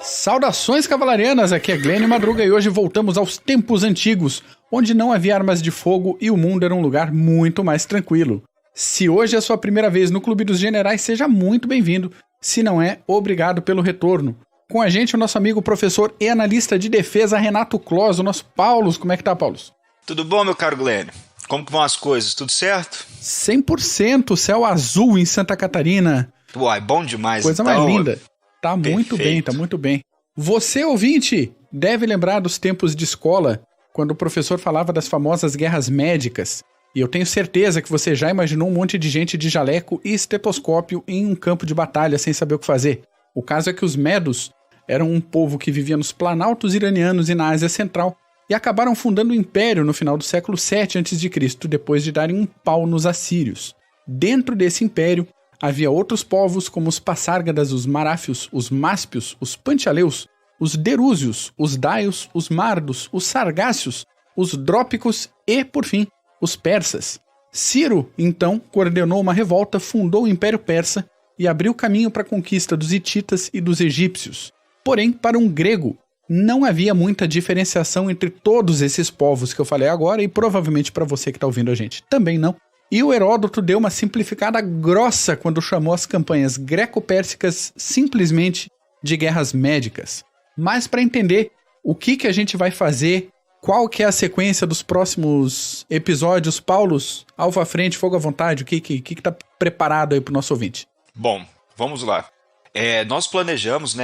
Saudações cavalarianas, aqui é Glênio Madruga e hoje voltamos aos tempos antigos, onde não havia armas de fogo e o mundo era um lugar muito mais tranquilo. Se hoje é a sua primeira vez no Clube dos Generais, seja muito bem-vindo. Se não é, obrigado pelo retorno. Com a gente o nosso amigo professor e analista de defesa Renato Clos, o nosso Paulos. Como é que tá, Paulos? Tudo bom, meu caro Glênio? Como que vão as coisas? Tudo certo? 100% céu azul em Santa Catarina. Uai, bom demais. Coisa então, mais linda. Tá muito bem, perfeito. tá muito bem. Você, ouvinte, deve lembrar dos tempos de escola, quando o professor falava das famosas guerras médicas. E eu tenho certeza que você já imaginou um monte de gente de jaleco e estetoscópio em um campo de batalha sem saber o que fazer. O caso é que os medos eram um povo que vivia nos planaltos iranianos e na Ásia Central e acabaram fundando o império no final do século VII a.C., depois de darem um pau nos assírios. Dentro desse império, havia outros povos como os Passárgadas, os Maráfios, os Máspios, os Pantialeus, os Derúzios, os Daios, os Mardos, os Sargácios, os Drópicos e, por fim, os persas. Ciro, então, coordenou uma revolta, fundou o Império Persa e abriu caminho para a conquista dos hititas e dos egípcios. Porém, para um grego, não havia muita diferenciação entre todos esses povos que eu falei agora e provavelmente para você que está ouvindo a gente também não. E o Heródoto deu uma simplificada grossa quando chamou as campanhas greco-pérsicas simplesmente de guerras médicas. Mas para entender o que a gente vai fazer, qual que é a sequência dos próximos episódios, Paulos, alvo à frente, fogo à vontade, o que tá preparado aí pro nosso ouvinte? Bom, vamos lá. Nós planejamos,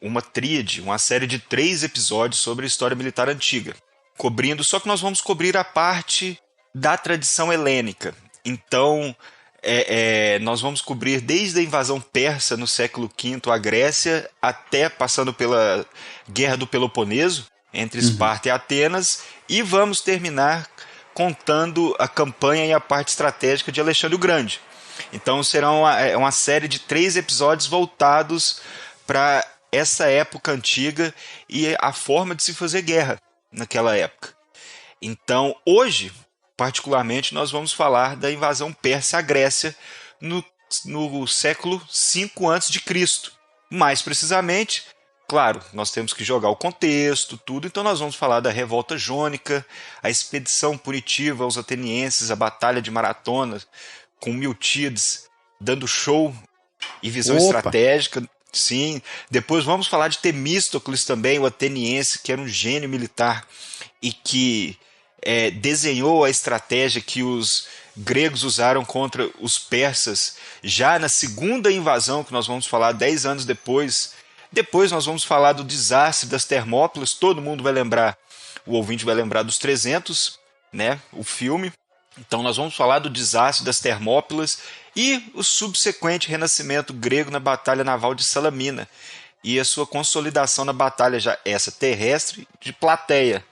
uma tríade, uma série de 3 episódios sobre a história militar antiga, só que nós vamos cobrir a parte da tradição helênica. Então, nós vamos cobrir desde a invasão persa no século V à Grécia, até passando pela Guerra do Peloponeso, entre Esparta e Atenas, e vamos terminar contando a campanha e a parte estratégica de Alexandre o Grande. Então será uma série de 3 episódios voltados para essa época antiga e a forma de se fazer guerra naquela época. Então, hoje, particularmente, nós vamos falar da invasão persa à Grécia no século V a.C. Mais precisamente, claro, nós temos que jogar o contexto, tudo, então nós vamos falar da revolta jônica, a expedição punitiva aos atenienses, a batalha de Maratona, com Miltíades dando show e visão estratégica. Sim, depois vamos falar de Temístocles também, o ateniense, que era um gênio militar e que desenhou a estratégia que os gregos usaram contra os persas já na segunda invasão, que nós vamos falar 10 anos depois. Depois nós vamos falar do desastre das Termópilas, todo mundo vai lembrar, o ouvinte vai lembrar dos 300, o filme. Então nós vamos falar do desastre das Termópilas e o subsequente renascimento grego na Batalha Naval de Salamina e a sua consolidação na batalha já essa terrestre de Plateia.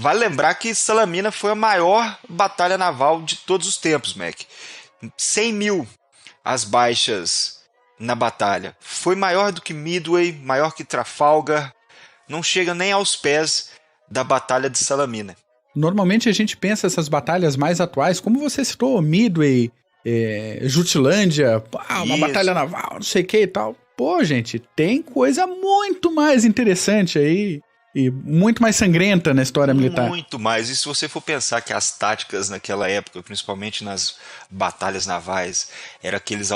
Vale lembrar que Salamina foi a maior batalha naval de todos os tempos, Mac. 100 mil as baixas na batalha. Foi maior do que Midway, maior que Trafalgar, não chega nem aos pés da Batalha de Salamina. Normalmente a gente pensa essas batalhas mais atuais, como você citou, Midway, Jutlândia, uma batalha naval, não sei o que e tal. Pô, gente, tem coisa muito mais interessante aí e muito mais sangrenta na história militar. Muito mais. E se você for pensar que as táticas naquela época, principalmente nas batalhas navais, eram aqueles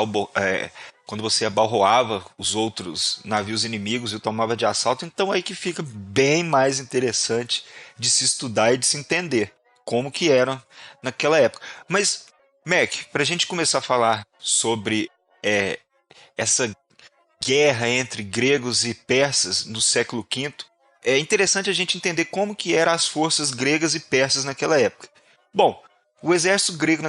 quando você abalroava os outros navios inimigos e o tomava de assalto, então aí que fica bem mais interessante de se estudar e de se entender como que eram naquela época. Mas, Mac, para a gente começar a falar sobre essa guerra entre gregos e persas no século V, é interessante a gente entender como que eram as forças gregas e persas naquela época. Bom, o exército grego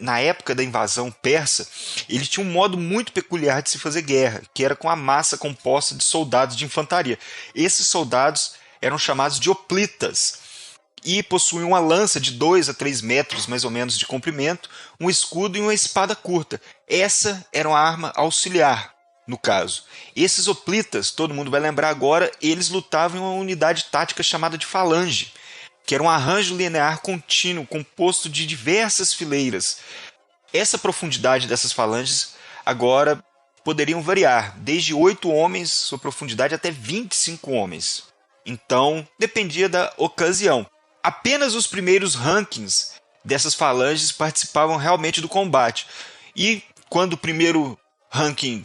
na época da invasão persa, ele tinha um modo muito peculiar de se fazer guerra, que era com a massa composta de soldados de infantaria. Esses soldados eram chamados de hoplitas e possuíam uma lança de 2 a 3 metros mais ou menos de comprimento, um escudo e uma espada curta. Essa era uma arma auxiliar, no caso. Esses hoplitas, todo mundo vai lembrar agora, eles lutavam em uma unidade tática chamada de falange, que era um arranjo linear contínuo composto de diversas fileiras. Essa profundidade dessas falanges agora poderiam variar, desde 8 homens, sua profundidade, até 25 homens. Então, dependia da ocasião. Apenas os primeiros rankings dessas falanges participavam realmente do combate. E quando o primeiro ranking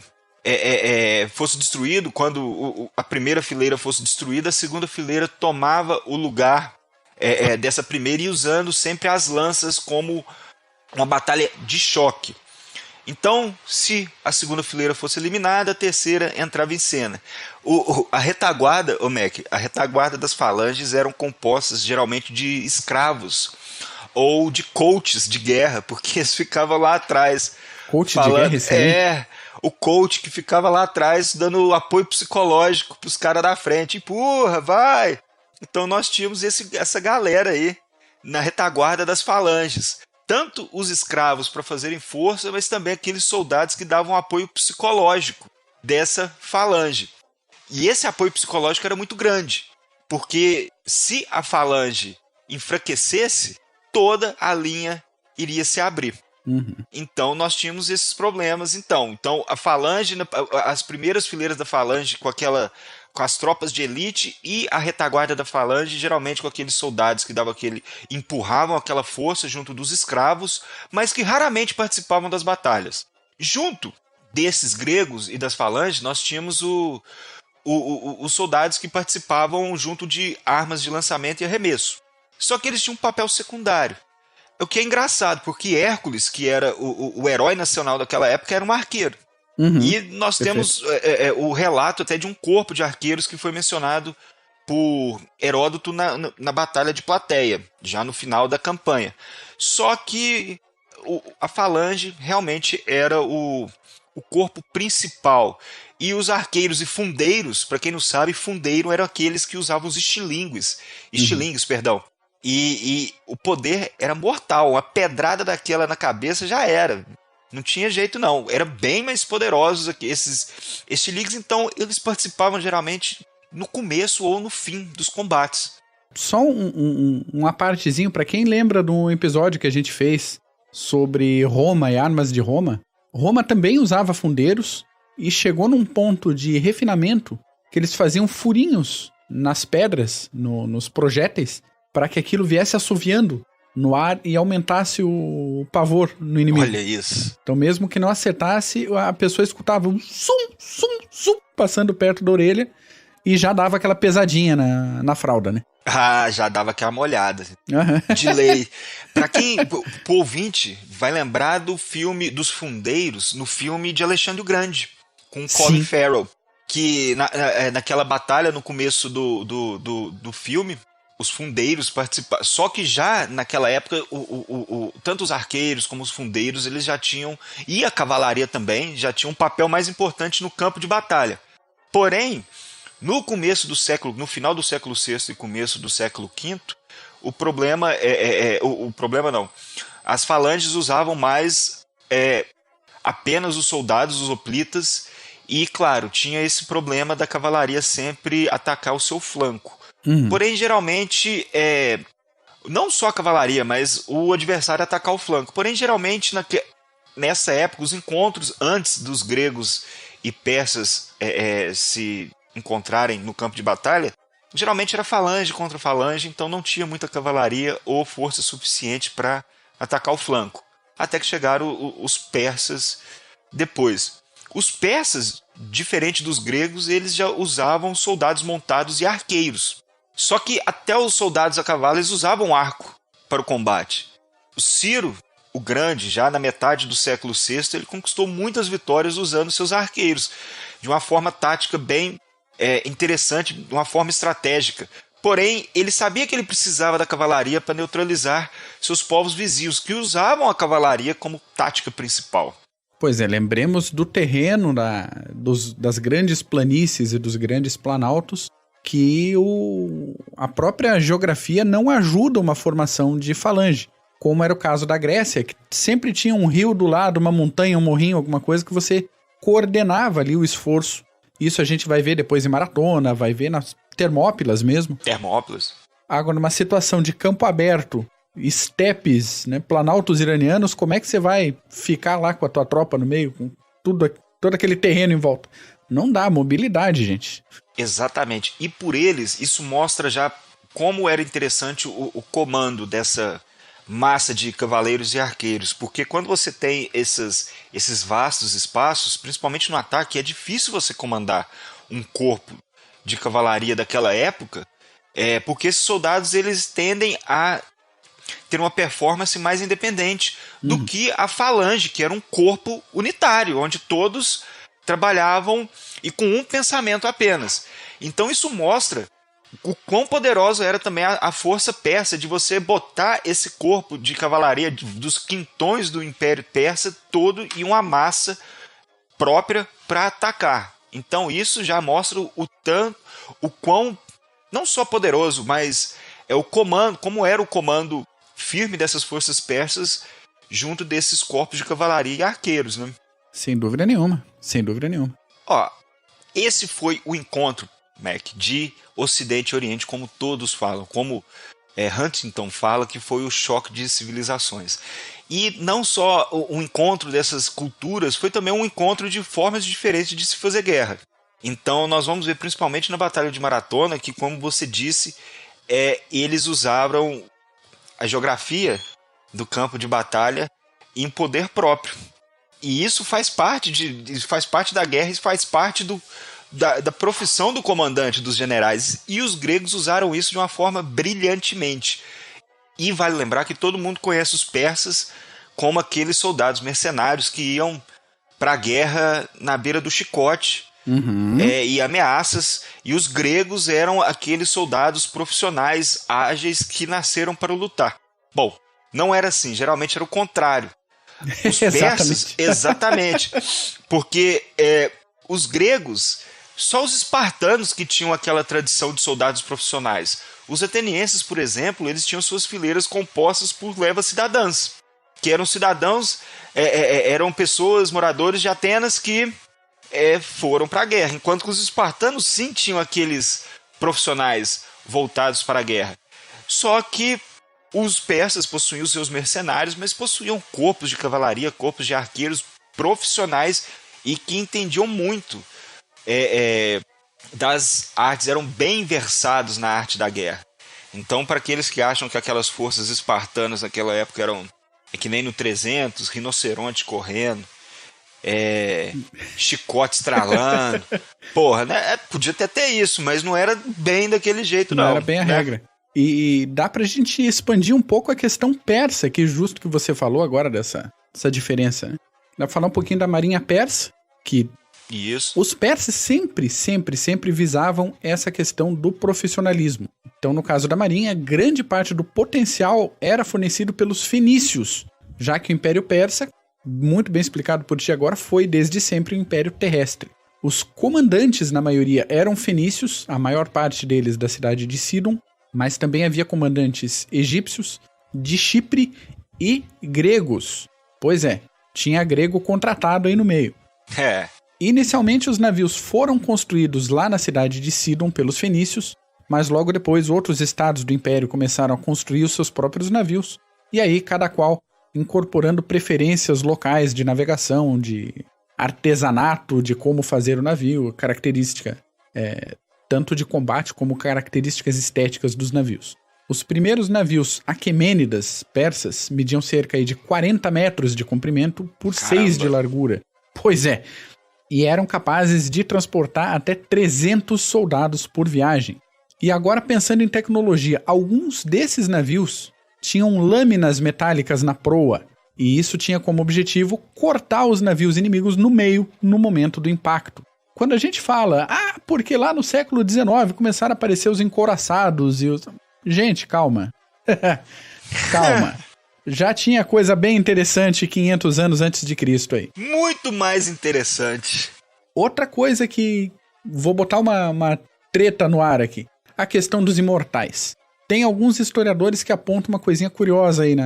fosse destruído, quando a primeira fileira fosse destruída, a segunda fileira tomava o lugar dessa primeira, e usando sempre as lanças como uma batalha de choque. Então, se a segunda fileira fosse eliminada, a terceira entrava em cena. A retaguarda, a retaguarda das falanges eram compostas geralmente de escravos ou de coaches de guerra, porque eles ficavam lá atrás. Coach de guerra, isso aí? O coach que ficava lá atrás dando apoio psicológico para os caras da frente. Empurra, vai! Então nós tínhamos essa galera aí na retaguarda das falanges. Tanto os escravos para fazerem força, mas também aqueles soldados que davam apoio psicológico dessa falange. E esse apoio psicológico era muito grande, porque se a falange enfraquecesse, toda a linha iria se abrir. Uhum. Então nós tínhamos esses problemas. Então a falange, as primeiras fileiras da falange com as tropas de elite, e a retaguarda da falange geralmente com aqueles soldados que empurravam aquela força junto dos escravos, mas que raramente participavam das batalhas. Junto desses gregos e das falanges, nós tínhamos os soldados que participavam junto de armas de lançamento e arremesso. Só que eles tinham um papel secundário. O que é engraçado, porque Hércules, que era o herói nacional daquela época, era um arqueiro. Uhum. E nós temos o relato até de um corpo de arqueiros que foi mencionado por Heródoto na Batalha de Plateia, já no final da campanha. Só que a falange realmente era o corpo principal. E os arqueiros e fundeiros, para quem não sabe, fundeiro eram aqueles que usavam os estilingues, perdão. E o poder era mortal, uma pedrada daquela na cabeça já era. Não tinha jeito não, eram bem mais poderosos aqui, esses estilingues. Então eles participavam geralmente no começo ou no fim dos combates. Só uma partezinho, para quem lembra do episódio que a gente fez sobre Roma e armas de Roma, Roma também usava fundeiros e chegou num ponto de refinamento que eles faziam furinhos nas pedras, nos projéteis, para que aquilo viesse assoviando no ar e aumentasse o pavor no inimigo. Olha isso. Então mesmo que não acertasse, a pessoa escutava um zum, zum, zum, passando perto da orelha e já dava aquela pesadinha na fralda, né? Ah, já dava aquela molhada. Uhum. De lei. Pra quem, pro ouvinte, vai lembrar do filme dos fundeiros, no filme de Alexandre o Grande, com Colin Farrell. Que naquela batalha, no começo do filme, os fundeiros participaram. Só que já naquela época, tanto os arqueiros como os fundeiros, eles já tinham, e a cavalaria também, já tinham um papel mais importante no campo de batalha. Porém, no final do século VI e começo do século V, o problema não. As falanges usavam mais apenas os soldados, os hoplitas, e, claro, tinha esse problema da cavalaria sempre atacar o seu flanco. Porém, geralmente, não só a cavalaria, mas o adversário atacar o flanco. Porém, geralmente, nessa época, os encontros antes dos gregos e persas se encontrarem no campo de batalha, geralmente era falange contra falange, então não tinha muita cavalaria ou força suficiente para atacar o flanco. Até que chegaram os persas depois. Os persas, diferente dos gregos, eles já usavam soldados montados e arqueiros. Só que até os soldados a cavalo eles usavam arco para o combate. O Ciro, o Grande, já na metade do século VI, ele conquistou muitas vitórias usando seus arqueiros, de uma forma tática bem interessante, de uma forma estratégica. Porém, ele sabia que ele precisava da cavalaria para neutralizar seus povos vizinhos, que usavam a cavalaria como tática principal. Pois é, lembremos do terreno das grandes planícies e dos grandes planaltos, que a própria geografia não ajuda uma formação de falange, como era o caso da Grécia, que sempre tinha um rio do lado, uma montanha, um morrinho, alguma coisa que você coordenava ali o esforço. Isso a gente vai ver depois em Maratona, vai ver nas Termópilas mesmo. Termópilas. Agora, numa situação de campo aberto, estepes, né, planaltos iranianos, como é que você vai ficar lá com a tua tropa no meio, com todo aquele terreno em volta. Não dá mobilidade, gente. Exatamente. E por eles, isso mostra já como era interessante o comando dessa massa de cavaleiros e arqueiros. Porque quando você tem esses vastos espaços, principalmente no ataque, é difícil você comandar um corpo de cavalaria daquela época, porque esses soldados eles tendem a ter uma performance mais independente do que a falange, que era um corpo unitário, onde todos trabalhavam e com um pensamento apenas. Então isso mostra o quão poderosa era também a força persa de você botar esse corpo de cavalaria dos quintões do Império Persa todo em uma massa própria para atacar. Então isso já mostra o quão não só poderoso, mas o comando, como era o comando firme dessas forças persas junto desses corpos de cavalaria e arqueiros, né? Sem dúvida nenhuma, sem dúvida nenhuma. Ó, esse foi o encontro, Mac, de Ocidente e Oriente, como todos falam, como Huntington fala, que foi o choque de civilizações. E não só o encontro dessas culturas, foi também um encontro de formas diferentes de se fazer guerra. Então nós vamos ver principalmente na Batalha de Maratona que, como você disse, eles usavam a geografia do campo de batalha em poder próprio. E isso faz parte da guerra e faz parte da profissão do comandante, dos generais. E os gregos usaram isso de uma forma brilhantemente. E vale lembrar que todo mundo conhece os persas como aqueles soldados mercenários que iam para a guerra na beira do chicote, e ameaças. E os gregos eram aqueles soldados profissionais ágeis que nasceram para lutar. Bom, não era assim, geralmente era o contrário. Os persas, exatamente, porque os gregos, só os espartanos que tinham aquela tradição de soldados profissionais. Os atenienses, por exemplo, eles tinham suas fileiras compostas por levas cidadãs, que eram cidadãos, eram pessoas, moradores de Atenas que foram para a guerra, enquanto que os espartanos sim tinham aqueles profissionais voltados para a guerra. Só que os persas possuíam os seus mercenários, mas possuíam corpos de cavalaria, corpos de arqueiros profissionais e que entendiam muito das artes, eram bem versados na arte da guerra. Então, para aqueles que acham que aquelas forças espartanas naquela época eram que nem no 300, rinoceronte correndo, chicote estralando, porra, né? Podia até ter isso, mas não era bem daquele jeito, não. Não era bem a regra. E dá pra gente expandir um pouco a questão persa, que justo que você falou agora dessa diferença, né? Dá pra falar um pouquinho da marinha persa, que isso. Os persas sempre visavam essa questão do profissionalismo. Então, no caso da marinha, grande parte do potencial era fornecido pelos fenícios, já que o Império Persa, muito bem explicado por ti agora, foi desde sempre um império terrestre. Os comandantes, na maioria, eram fenícios, a maior parte deles da cidade de Sidon, mas também havia comandantes egípcios, de Chipre e gregos. Pois tinha grego contratado aí no meio. Inicialmente, os navios foram construídos lá na cidade de Sidon pelos fenícios, mas logo depois outros estados do império começaram a construir os seus próprios navios, e aí cada qual incorporando preferências locais de navegação, de artesanato, de como fazer o navio, característica tanto de combate como características estéticas dos navios. Os primeiros navios aquemênidas persas mediam cerca de 40 metros de comprimento por 6 de largura. Pois e eram capazes de transportar até 300 soldados por viagem. E agora, pensando em tecnologia, alguns desses navios tinham lâminas metálicas na proa, e isso tinha como objetivo cortar os navios inimigos no meio no momento do impacto. Quando a gente fala, porque lá no século XIX começaram a aparecer os encouraçados e os... Gente, calma. Calma. Já tinha coisa bem interessante 500 anos antes de Cristo aí. Muito mais interessante. Outra coisa que... Vou botar uma treta no ar aqui. A questão dos imortais. Tem alguns historiadores que apontam uma coisinha curiosa aí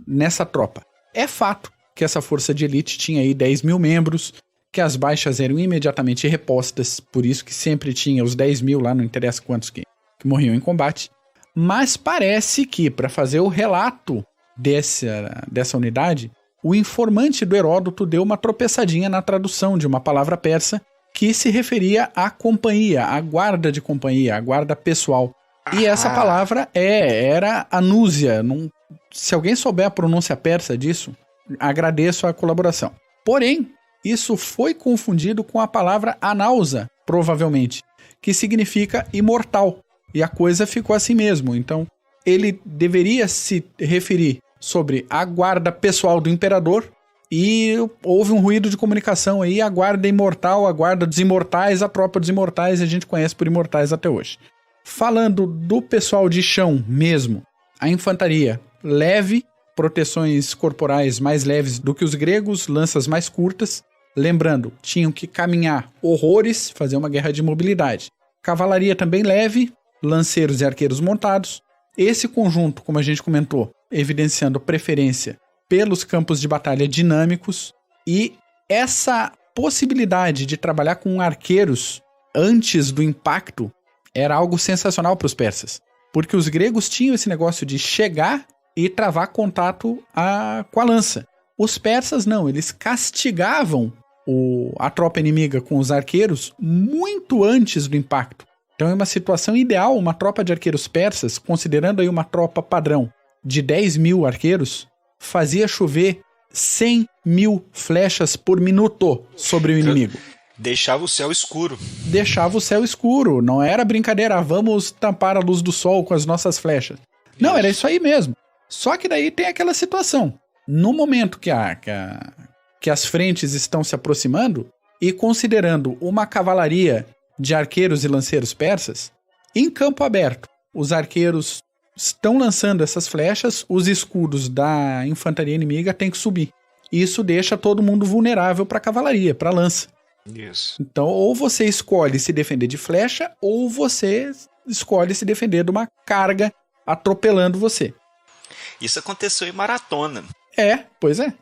nessa tropa. É fato que essa força de elite tinha aí 10 mil membros, que as baixas eram imediatamente repostas, por isso que sempre tinha os 10 mil lá, não interessa quantos que morriam em combate. Mas parece que, para fazer o relato dessa unidade, o informante do Heródoto deu uma tropeçadinha na tradução de uma palavra persa que se referia à companhia, à guarda de companhia, à guarda pessoal. E essa palavra era anúsia. Se alguém souber a pronúncia persa disso, agradeço a colaboração. Porém, isso foi confundido com a palavra anausa, provavelmente, que significa imortal. E a coisa ficou assim mesmo. Então, ele deveria se referir sobre a guarda pessoal do imperador e houve um ruído de comunicação aí, a guarda imortal, a guarda dos imortais, a própria dos imortais, a gente conhece por imortais até hoje. Falando do pessoal de chão mesmo, a infantaria leve, proteções corporais mais leves do que os gregos, lanças mais curtas. Lembrando, tinham que caminhar horrores, fazer uma guerra de mobilidade. Cavalaria também leve, lanceiros e arqueiros montados. Esse conjunto, como a gente comentou, evidenciando preferência pelos campos de batalha dinâmicos, e essa possibilidade de trabalhar com arqueiros antes do impacto era algo sensacional para os persas, porque os gregos tinham esse negócio de chegar e travar contato com a lança. Os persas não, eles castigavam a tropa inimiga com os arqueiros muito antes do impacto. Então é uma situação ideal, uma tropa de arqueiros persas, considerando aí uma tropa padrão de 10 mil arqueiros, fazia chover 100 mil flechas por minuto sobre o inimigo. Deixava o céu escuro. Deixava o céu escuro, não era brincadeira, vamos tampar a luz do sol com as nossas flechas. Não, era isso aí mesmo. Só que daí tem aquela situação. No momento que as frentes estão se aproximando, e considerando uma cavalaria de arqueiros e lanceiros persas, em campo aberto, os arqueiros estão lançando essas flechas, os escudos da infantaria inimiga têm que subir. Isso deixa todo mundo vulnerável para a cavalaria, para a lança. Isso. Então, ou você escolhe se defender de flecha, ou você escolhe se defender de uma carga atropelando você. Isso aconteceu em Maratona. Pois é.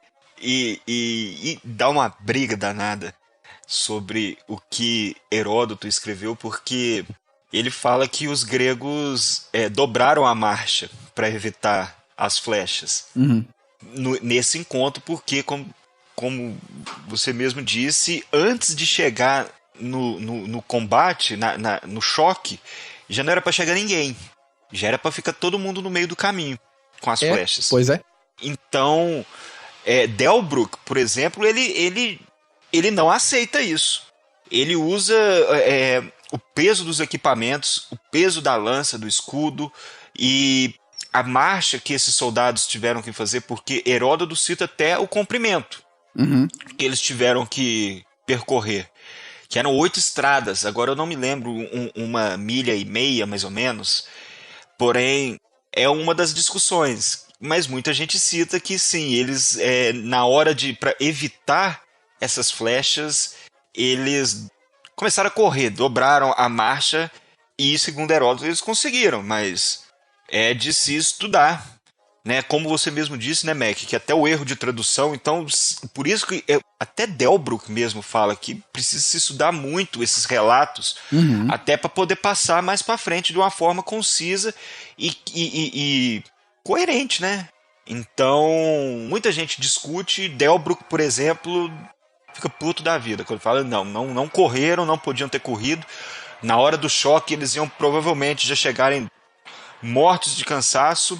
E dá uma briga danada sobre o que Heródoto escreveu, porque ele fala que os gregos dobraram a marcha para evitar as flechas. Uhum. Nesse encontro, porque, como você mesmo disse, antes de chegar no combate, no choque, já não era para chegar ninguém. Já era para ficar todo mundo no meio do caminho com as flechas. Pois é. Então, Delbrück, por exemplo, ele não aceita isso. Ele usa o peso dos equipamentos, o peso da lança, do escudo e a marcha que esses soldados tiveram que fazer, porque Heródoto cita até o comprimento que eles tiveram que percorrer, que eram 8 estradas. Agora eu não me lembro, 1,5 milha mais ou menos, porém é uma das discussões. Mas muita gente cita que sim, eles, na hora para evitar essas flechas, eles começaram a correr, dobraram a marcha e, segundo Heródoto, eles conseguiram, mas é de se estudar, né? Como você mesmo disse, né, Mac, que até o erro de tradução, então, por isso que até Delbrück mesmo fala que precisa se estudar muito esses relatos, até para poder passar mais para frente de uma forma concisa e coerente, né? Então, muita gente discute. Delbrück, por exemplo, fica puto da vida quando fala, não correram, não podiam ter corrido. Na hora do choque, eles iam provavelmente já chegarem mortos de cansaço.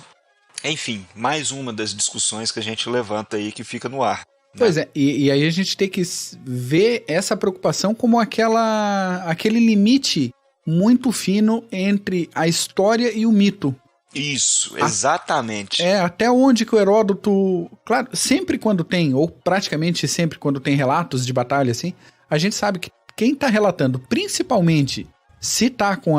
Enfim, mais uma das discussões que a gente levanta aí que fica no ar. Né? Pois é, e aí a gente tem que ver essa preocupação como aquele limite muito fino entre a história e o mito. Isso, exatamente. Até onde que o Heródoto... Claro, sempre quando tem, ou praticamente sempre quando tem relatos de batalha, assim, a gente sabe que quem tá relatando, principalmente se tá com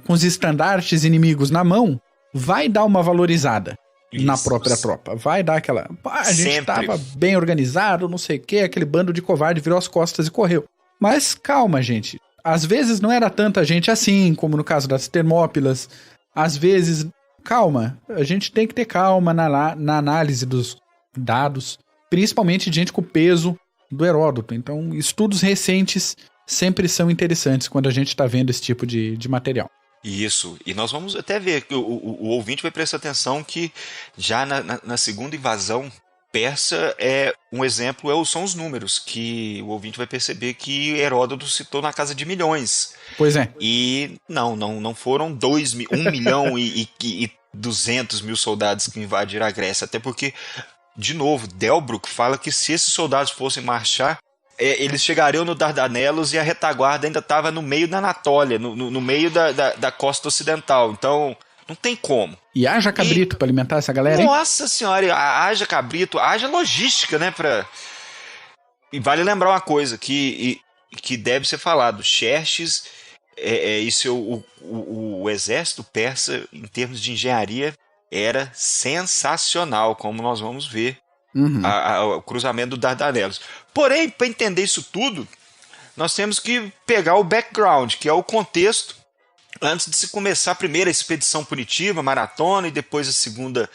os estandartes inimigos na mão, vai dar uma valorizada na própria tropa. Vai dar aquela... a gente tava bem organizado, não sei o quê, aquele bando de covarde virou as costas e correu. Mas calma, gente. Às vezes não era tanta gente assim, como no caso das Termópilas. Às vezes... Calma, a gente tem que ter calma na análise dos dados, principalmente de gente com o peso do Heródoto. Então, estudos recentes sempre são interessantes quando a gente está vendo esse tipo de material. Isso, e nós vamos até ver que o ouvinte vai prestar atenção que já na segunda invasão persa um exemplo são os números, que o ouvinte vai perceber que Heródoto citou na casa de milhões. Pois é. E não foram 1 milhão e 200 mil soldados que invadiram a Grécia, até porque, de novo, Delbrück fala que se esses soldados fossem marchar, eles chegariam no Dardanelos e a retaguarda ainda estava no meio da Anatólia, no meio da costa ocidental. Então, não tem como. E haja cabrito para alimentar essa galera, hein? Nossa senhora, haja cabrito, haja logística, né? E vale lembrar uma coisa que deve ser falado: Xerxes, o exército persa, em termos de engenharia, era sensacional, como nós vamos ver. O cruzamento do Dardanelos. Porém, para entender isso tudo, nós temos que pegar o background, que é o contexto, antes de se começar a primeira expedição punitiva, maratona, e depois a segunda,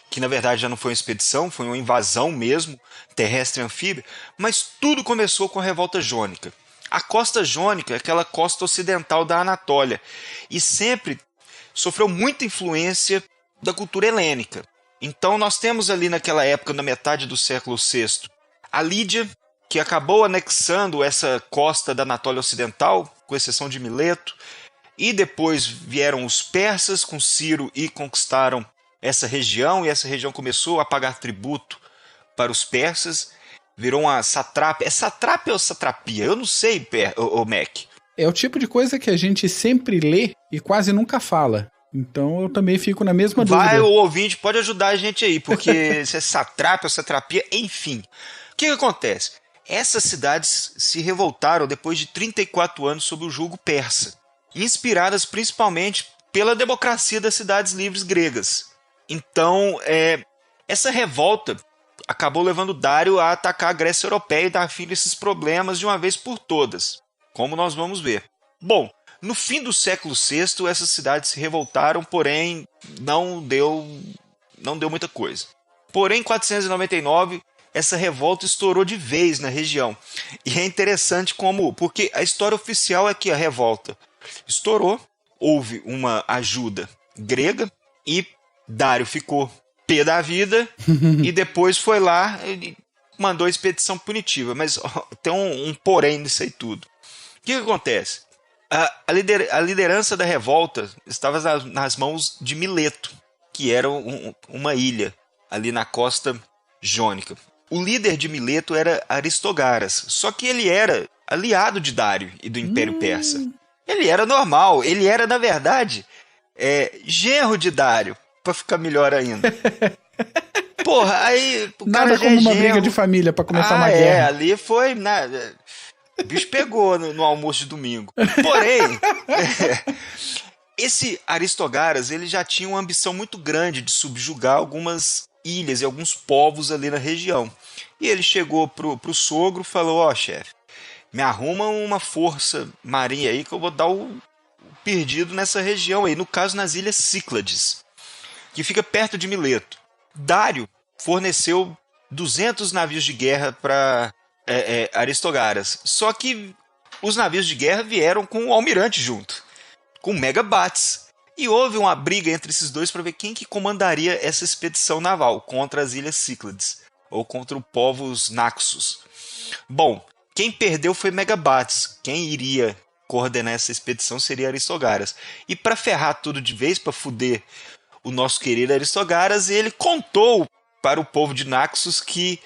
que na verdade já não foi uma expedição, foi uma invasão mesmo, terrestre e anfíbia, mas tudo começou com a revolta jônica. A costa jônica é aquela costa ocidental da Anatólia, e sempre sofreu muita influência da cultura helênica. Então nós temos ali naquela época, na metade do século VI, a Lídia, que acabou anexando essa costa da Anatólia Ocidental, com exceção de Mileto, e depois vieram os persas com Ciro e conquistaram essa região, e essa região começou a pagar tributo para os persas, virou uma satrápia. É satrápia ou satrapia? Eu não sei, Mac. É o tipo de coisa que a gente sempre lê e quase nunca fala. Então eu também fico na mesma dúvida. O ouvinte pode ajudar a gente aí, porque se é satrápia ou satrapia, enfim. O que acontece? Essas cidades se revoltaram depois de 34 anos sob o jugo persa, inspiradas principalmente pela democracia das cidades livres gregas. Então, essa revolta acabou levando Dário a atacar a Grécia europeia e dar fim a esses problemas de uma vez por todas, como nós vamos ver. Bom, no fim do século VI, essas cidades se revoltaram, porém não deu muita coisa. Porém, em 499, essa revolta estourou de vez na região. E é interessante porque a história oficial é que a revolta estourou, houve uma ajuda grega e Dário ficou pé da vida e depois foi lá e mandou a expedição punitiva. Mas tem um porém nisso aí tudo. O que acontece? A liderança da revolta estava nas mãos de Mileto, que era uma ilha ali na costa jônica. O líder de Mileto era Aristogaras, só que ele era aliado de Dário e do Império Persa. Ele era normal, ele era, na verdade, genro de Dário, pra ficar melhor ainda. Porra, aí o cara nada como uma briga de família pra começar uma guerra. Ali foi... O bicho pegou no almoço de domingo. Porém, esse Aristogaras, ele já tinha uma ambição muito grande de subjugar algumas ilhas e alguns povos ali na região. E ele chegou pro sogro e falou: chefe, me arruma uma força marinha aí que eu vou dar o perdido nessa região aí, no caso nas ilhas Cíclades, que fica perto de Mileto. Dário forneceu 200 navios de guerra para Aristogaras, só que os navios de guerra vieram com o almirante junto, com Megabates, e houve uma briga entre esses dois para ver quem que comandaria essa expedição naval contra as ilhas Cíclades, ou contra o povos Naxos. Bom, quem perdeu foi Megabates, quem iria coordenar essa expedição seria Aristogaras. E para ferrar tudo de vez, para fuder o nosso querido Aristogaras, ele contou para o povo de Naxos que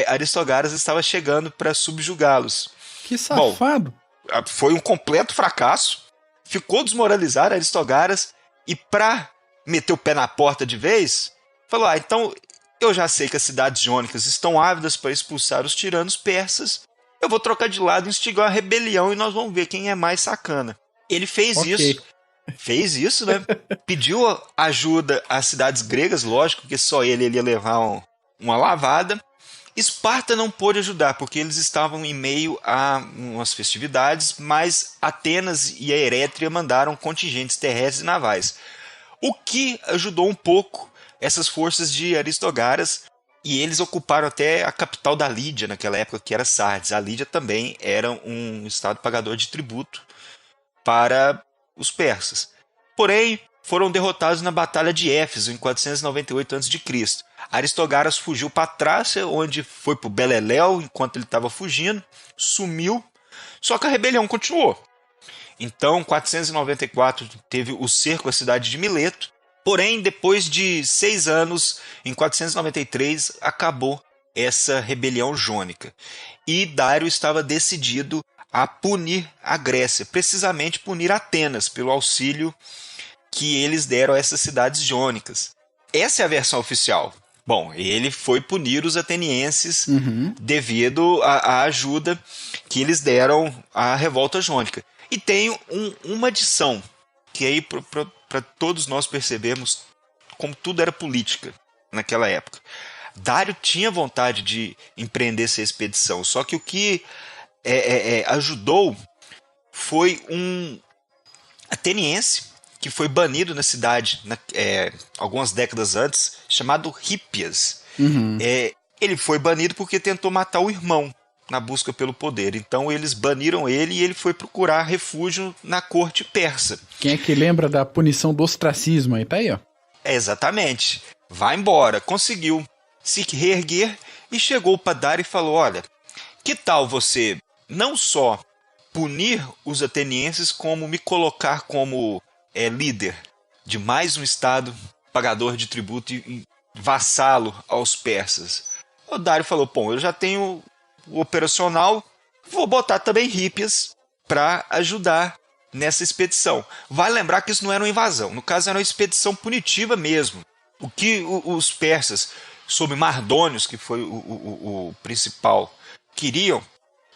Aristogaras estava chegando para subjugá-los. Que safado! Bom, foi um completo fracasso, ficou desmoralizado Aristogaras, e para meter o pé na porta de vez, falou: então eu já sei que as cidades jônicas estão ávidas para expulsar os tiranos persas, eu vou trocar de lado e instigar uma rebelião e nós vamos ver quem é mais sacana. Ele fez isso, né? Pediu ajuda às cidades gregas, lógico que só ele ia levar uma lavada. Esparta não pôde ajudar, porque eles estavam em meio a umas festividades, mas Atenas e a Erétria mandaram contingentes terrestres e navais, o que ajudou um pouco essas forças de Aristogaras, e eles ocuparam até a capital da Lídia naquela época, que era Sardes. A Lídia também era um estado pagador de tributo para os persas. Porém, foram derrotados na Batalha de Éfeso, em 498 a.C. Aristogaras fugiu para Trácia, onde foi para o Beleléu enquanto ele estava fugindo, sumiu, só que a rebelião continuou. Então, em 494, teve o cerco à cidade de Mileto, porém, depois de 6 anos, em 493, acabou essa rebelião jônica. E Dário estava decidido a punir a Grécia, precisamente punir Atenas, pelo auxílio que eles deram a essas cidades jônicas. Essa é a versão oficial. Bom, ele foi punir os atenienses devido à ajuda que eles deram à revolta jônica. E tem uma adição, que aí para todos nós percebemos como tudo era política naquela época. Dário tinha vontade de empreender essa expedição, só que o que ajudou foi um ateniense que foi banido na cidade algumas décadas antes, chamado Hippias. Ele foi banido porque tentou matar o irmão na busca pelo poder. Então eles baniram ele e ele foi procurar refúgio na corte persa. Quem é que lembra da punição do ostracismo aí? Tá aí, ó. Exatamente. Vai embora. Conseguiu se reerguer e chegou para Dário e falou: olha, que tal você não só punir os atenienses, como me colocar como líder de mais um estado pagador de tributo e vassalo aos persas? O Dário falou: bom, eu já tenho o operacional, vou botar também Hippias para ajudar nessa expedição. Vale lembrar que isso não era uma invasão, no caso era uma expedição punitiva mesmo. O que os persas, sob Mardônios, que foi o principal, queriam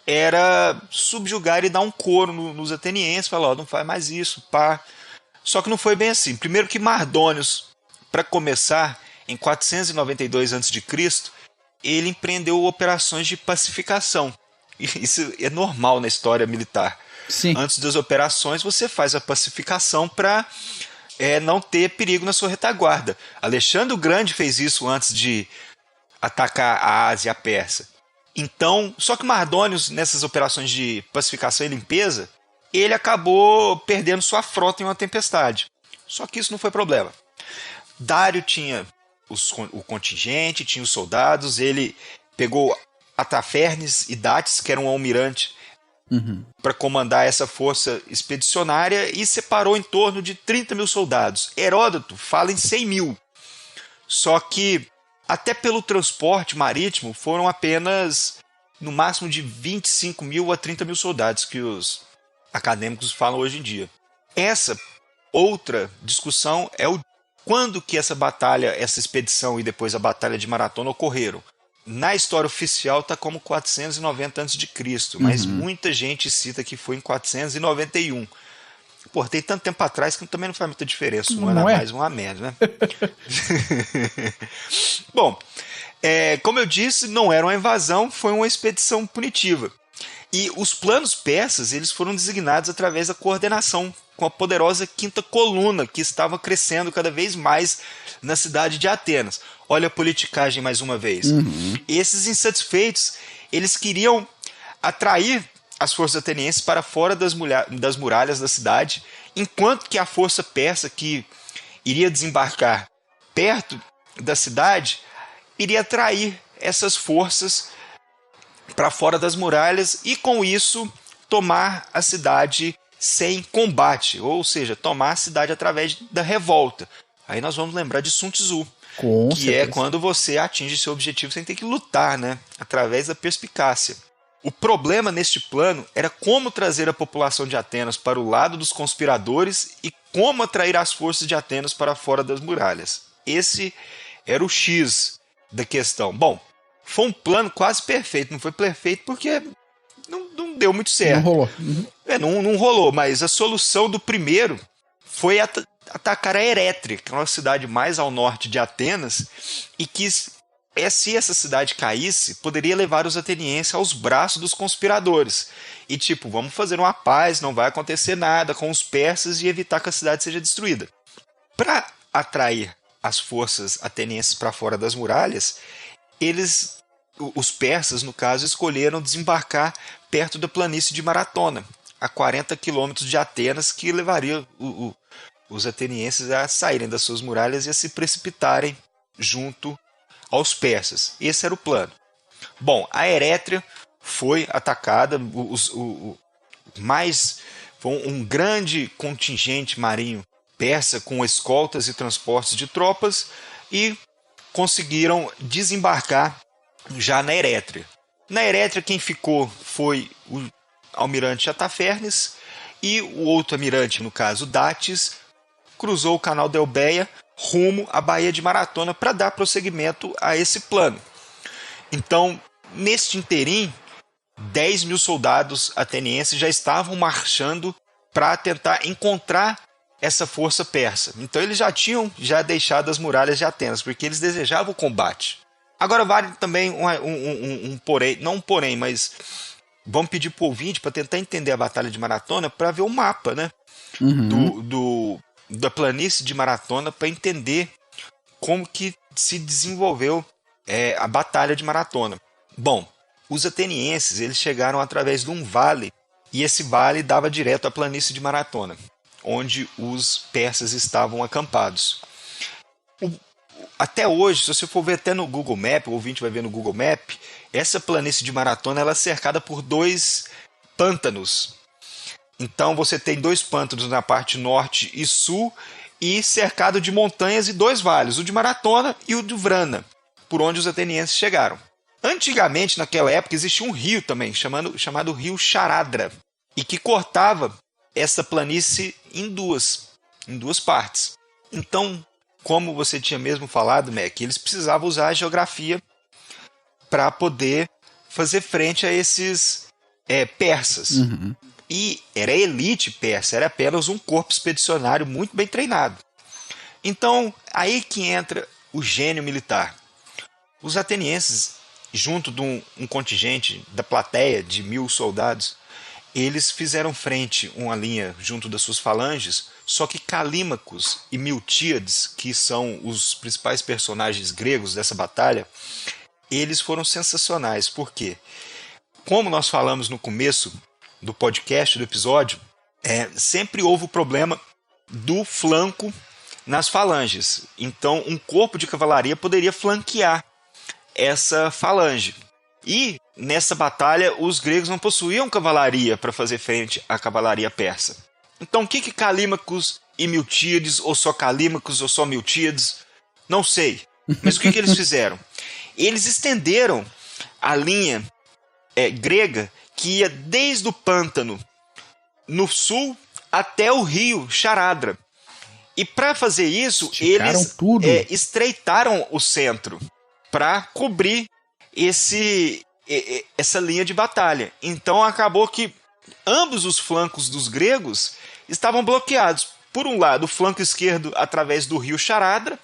era subjugar e dar um couro nos atenienses, falar: ó, não faz mais isso, pá. Só que não foi bem assim. Primeiro que Mardônios, para começar, em 492 a.C., ele empreendeu operações de pacificação. Isso é normal na história militar. Sim. Antes das operações, você faz a pacificação para não ter perigo na sua retaguarda. Alexandre o Grande fez isso antes de atacar a Ásia e a Pérsia. Então, só que Mardônios, nessas operações de pacificação e limpeza, ele acabou perdendo sua frota em uma tempestade. Só que isso não foi problema. Dário tinha o contingente, tinha os soldados, ele pegou Atafernes e Dates, que era um almirante, para comandar essa força expedicionária, e separou em torno de 30 mil soldados. Heródoto fala em 100 mil. Só que, até pelo transporte marítimo, foram apenas no máximo de 25 mil a 30 mil soldados, que os acadêmicos falam hoje em dia. Essa outra discussão é quando que essa batalha, essa expedição e depois a batalha de Maratona ocorreram. Na história oficial está como 490 a.C., mas muita gente cita que foi em 491. Pô, tem tanto tempo atrás que também não faz muita diferença. Um ano a mais, um a menos, né? Bom, como eu disse, não era uma invasão, foi uma expedição punitiva. E os planos persas, eles foram designados através da coordenação com a poderosa quinta coluna, que estava crescendo cada vez mais na cidade de Atenas. Olha a politicagem mais uma vez. Esses insatisfeitos, eles queriam atrair as forças atenienses para fora das muralhas da cidade, enquanto que a força persa, que iria desembarcar perto da cidade, iria atrair essas forças para fora das muralhas e, com isso, tomar a cidade sem combate, ou seja, tomar a cidade através da revolta. Aí nós vamos lembrar de Sun Tzu, que é quando você atinge seu objetivo sem ter que lutar, né? Através da perspicácia. O problema neste plano era como trazer a população de Atenas para o lado dos conspiradores e como atrair as forças de Atenas para fora das muralhas. Esse era o X da questão. Bom, foi um plano quase perfeito. Não foi perfeito porque não deu muito certo. Não rolou. Não rolou, mas a solução do primeiro foi atacar a Erétria, que é uma cidade mais ao norte de Atenas, e que, se essa cidade caísse, poderia levar os atenienses aos braços dos conspiradores. E vamos fazer uma paz, não vai acontecer nada com os persas e evitar que a cidade seja destruída. Para atrair as forças atenienses para fora das muralhas, os persas, no caso, escolheram desembarcar perto da planície de Maratona, a 40 quilômetros de Atenas, que levaria os atenienses a saírem das suas muralhas e a se precipitarem junto aos persas. Esse era o plano. Bom, a Erétria foi atacada, foi um grande contingente marinho persa com escoltas e transportes de tropas e conseguiram desembarcar já na Erétria. Na Erétria quem ficou foi o almirante Atafernes e o outro almirante, no caso Datis, cruzou o canal da Eubéia rumo à Baía de Maratona para dar prosseguimento a esse plano. Então, neste interim, 10 mil soldados atenienses já estavam marchando para tentar encontrar essa força persa. Então eles já tinham deixado as muralhas de Atenas, porque eles desejavam o combate. Agora vale também um porém, não um porém, mas vamos pedir para o ouvinte para tentar entender a Batalha de Maratona para ver o mapa, né? Da planície de Maratona, para entender como que se desenvolveu a Batalha de Maratona. Bom, os atenienses eles chegaram através de um vale, e esse vale dava direto à planície de Maratona, onde os persas estavam acampados. Até hoje, se você for ver até no Google Maps, o ouvinte vai ver no Google Maps, essa planície de Maratona ela é cercada por 2 pântanos. Então você tem 2 pântanos na parte norte e sul, e cercado de montanhas e 2 vales, o de Maratona e o de Vrana, por onde os atenienses chegaram. Antigamente, naquela época, existia um rio também, chamado Rio Charadra, e que cortava essa planície em duas partes. Então, como você tinha mesmo falado, Mac, eles precisavam usar a geografia para poder fazer frente a esses persas. E era a elite persa, era apenas um corpo expedicionário muito bem treinado. Então, aí que entra o gênio militar. Os atenienses, junto de um contingente da plateia de 1000 soldados, eles fizeram frente, uma linha junto das suas falanges, só que Calímacos e Miltíades, que são os principais personagens gregos dessa batalha, eles foram sensacionais. Por quê? Como nós falamos no começo do podcast, do episódio, sempre houve o problema do flanco nas falanges. Então, um corpo de cavalaria poderia flanquear essa falange. E, nessa batalha, os gregos não possuíam cavalaria para fazer frente à cavalaria persa. Então, o que Calímacos e Miltíades, ou só Calímacos, ou só Miltíades, não sei. Mas o que eles fizeram? Eles estenderam a linha grega que ia desde o pântano no sul até o rio Charadra. E para fazer isso, eles estreitaram o centro para cobrir essa linha de batalha. Então acabou que ambos os flancos dos gregos estavam bloqueados. Por um lado, o flanco esquerdo através do rio Charadra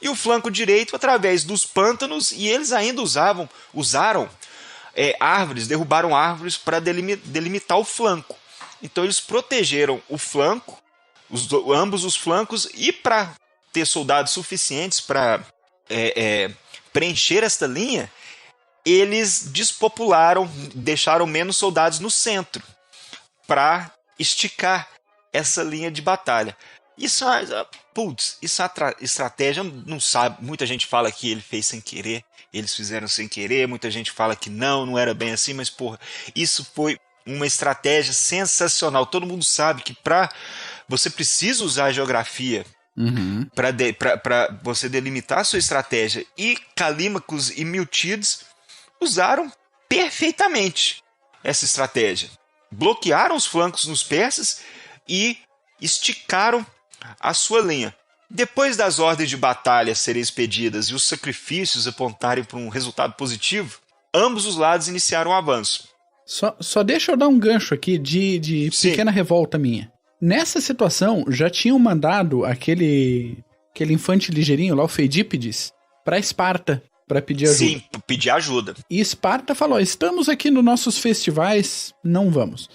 e o flanco direito através dos pântanos, e eles ainda usaram árvores, derrubaram árvores para delimitar o flanco. Então eles protegeram o flanco, ambos os flancos, e para ter soldados suficientes para preencher esta linha, eles despopularam, deixaram menos soldados no centro para esticar essa linha de batalha. Essa estratégia, não sabe, muita gente fala que ele fez sem querer, eles fizeram sem querer, muita gente fala que não era bem assim, mas isso foi uma estratégia sensacional. Todo mundo sabe que você precisa usar a geografia para você delimitar a sua estratégia, e Calímacos e Miltíades usaram perfeitamente essa estratégia. Bloquearam os flancos nos persas e esticaram a sua linha. Depois das ordens de batalha serem expedidas e os sacrifícios apontarem para um resultado positivo, ambos os lados iniciaram o avanço. Só deixa eu dar um gancho aqui de pequena revolta minha. Nessa situação, já tinham mandado aquele infante ligeirinho lá, o Feidípides, para Esparta, para pedir ajuda. Sim, pedir ajuda. E Esparta falou, estamos aqui nos nossos festivais, não vamos.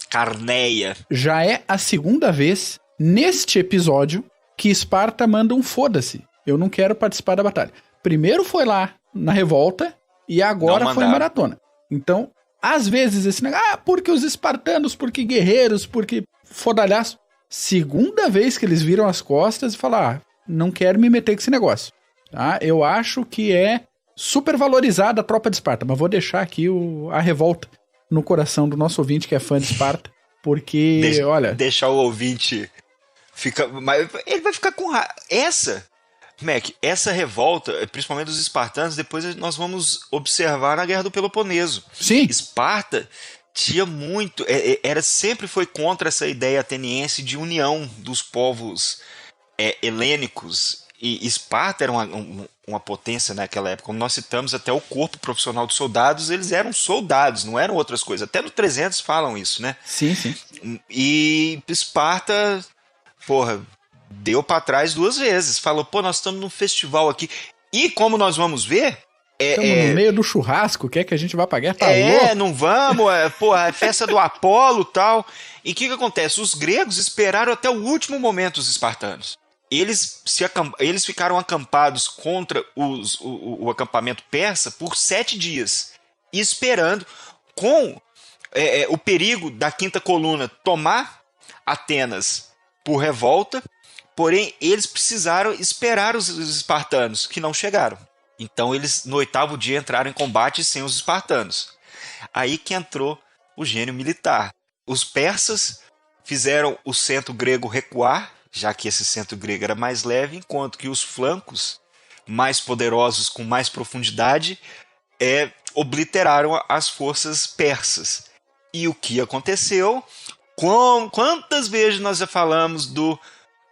Carneia. Já é a segunda vez, neste episódio, que Esparta manda um foda-se. Eu não quero participar da batalha. Primeiro foi lá na revolta e agora foi em Maratona. Então, às vezes esse negócio, porque os espartanos, porque guerreiros, porque fodalhaço. segunda vez que eles viram as costas e falaram, não quero me meter com esse negócio. Tá? Eu acho que é super valorizada a tropa de Esparta, mas vou deixar aqui a revolta no coração do nosso ouvinte que é fã de Esparta, porque, olha... Deixar o ouvinte... Mas ele vai ficar com raiva. Essa revolta, principalmente dos espartanos, depois nós vamos observar na Guerra do Peloponeso. Sim. Esparta tinha muito... sempre foi contra essa ideia ateniense de união dos povos helênicos. E Esparta era uma potência naquela época. Como nós citamos, até o corpo profissional dos soldados, eles eram soldados, não eram outras coisas. Até no 300 falam isso, né? Sim, sim. E Esparta, deu pra trás 2 vezes. Falou, nós estamos num festival aqui. E como nós vamos ver... Estamos no meio do churrasco, quer que a gente vá pra guerra? Tá louco? Não vamos, é festa do Apolo e tal. E o que acontece? Os gregos esperaram até o último momento os espartanos. Eles ficaram acampados contra o acampamento persa por 7 dias, esperando, com o perigo da quinta coluna tomar Atenas por revolta, porém eles precisaram esperar os espartanos, que não chegaram. Então eles no 8º dia entraram em combate sem os espartanos. Aí que entrou o gênio militar. Os persas fizeram o centro grego recuar, já que esse centro grego era mais leve, enquanto que os flancos, mais poderosos, com mais profundidade, obliteraram as forças persas. E o que aconteceu? Quantas vezes nós já falamos do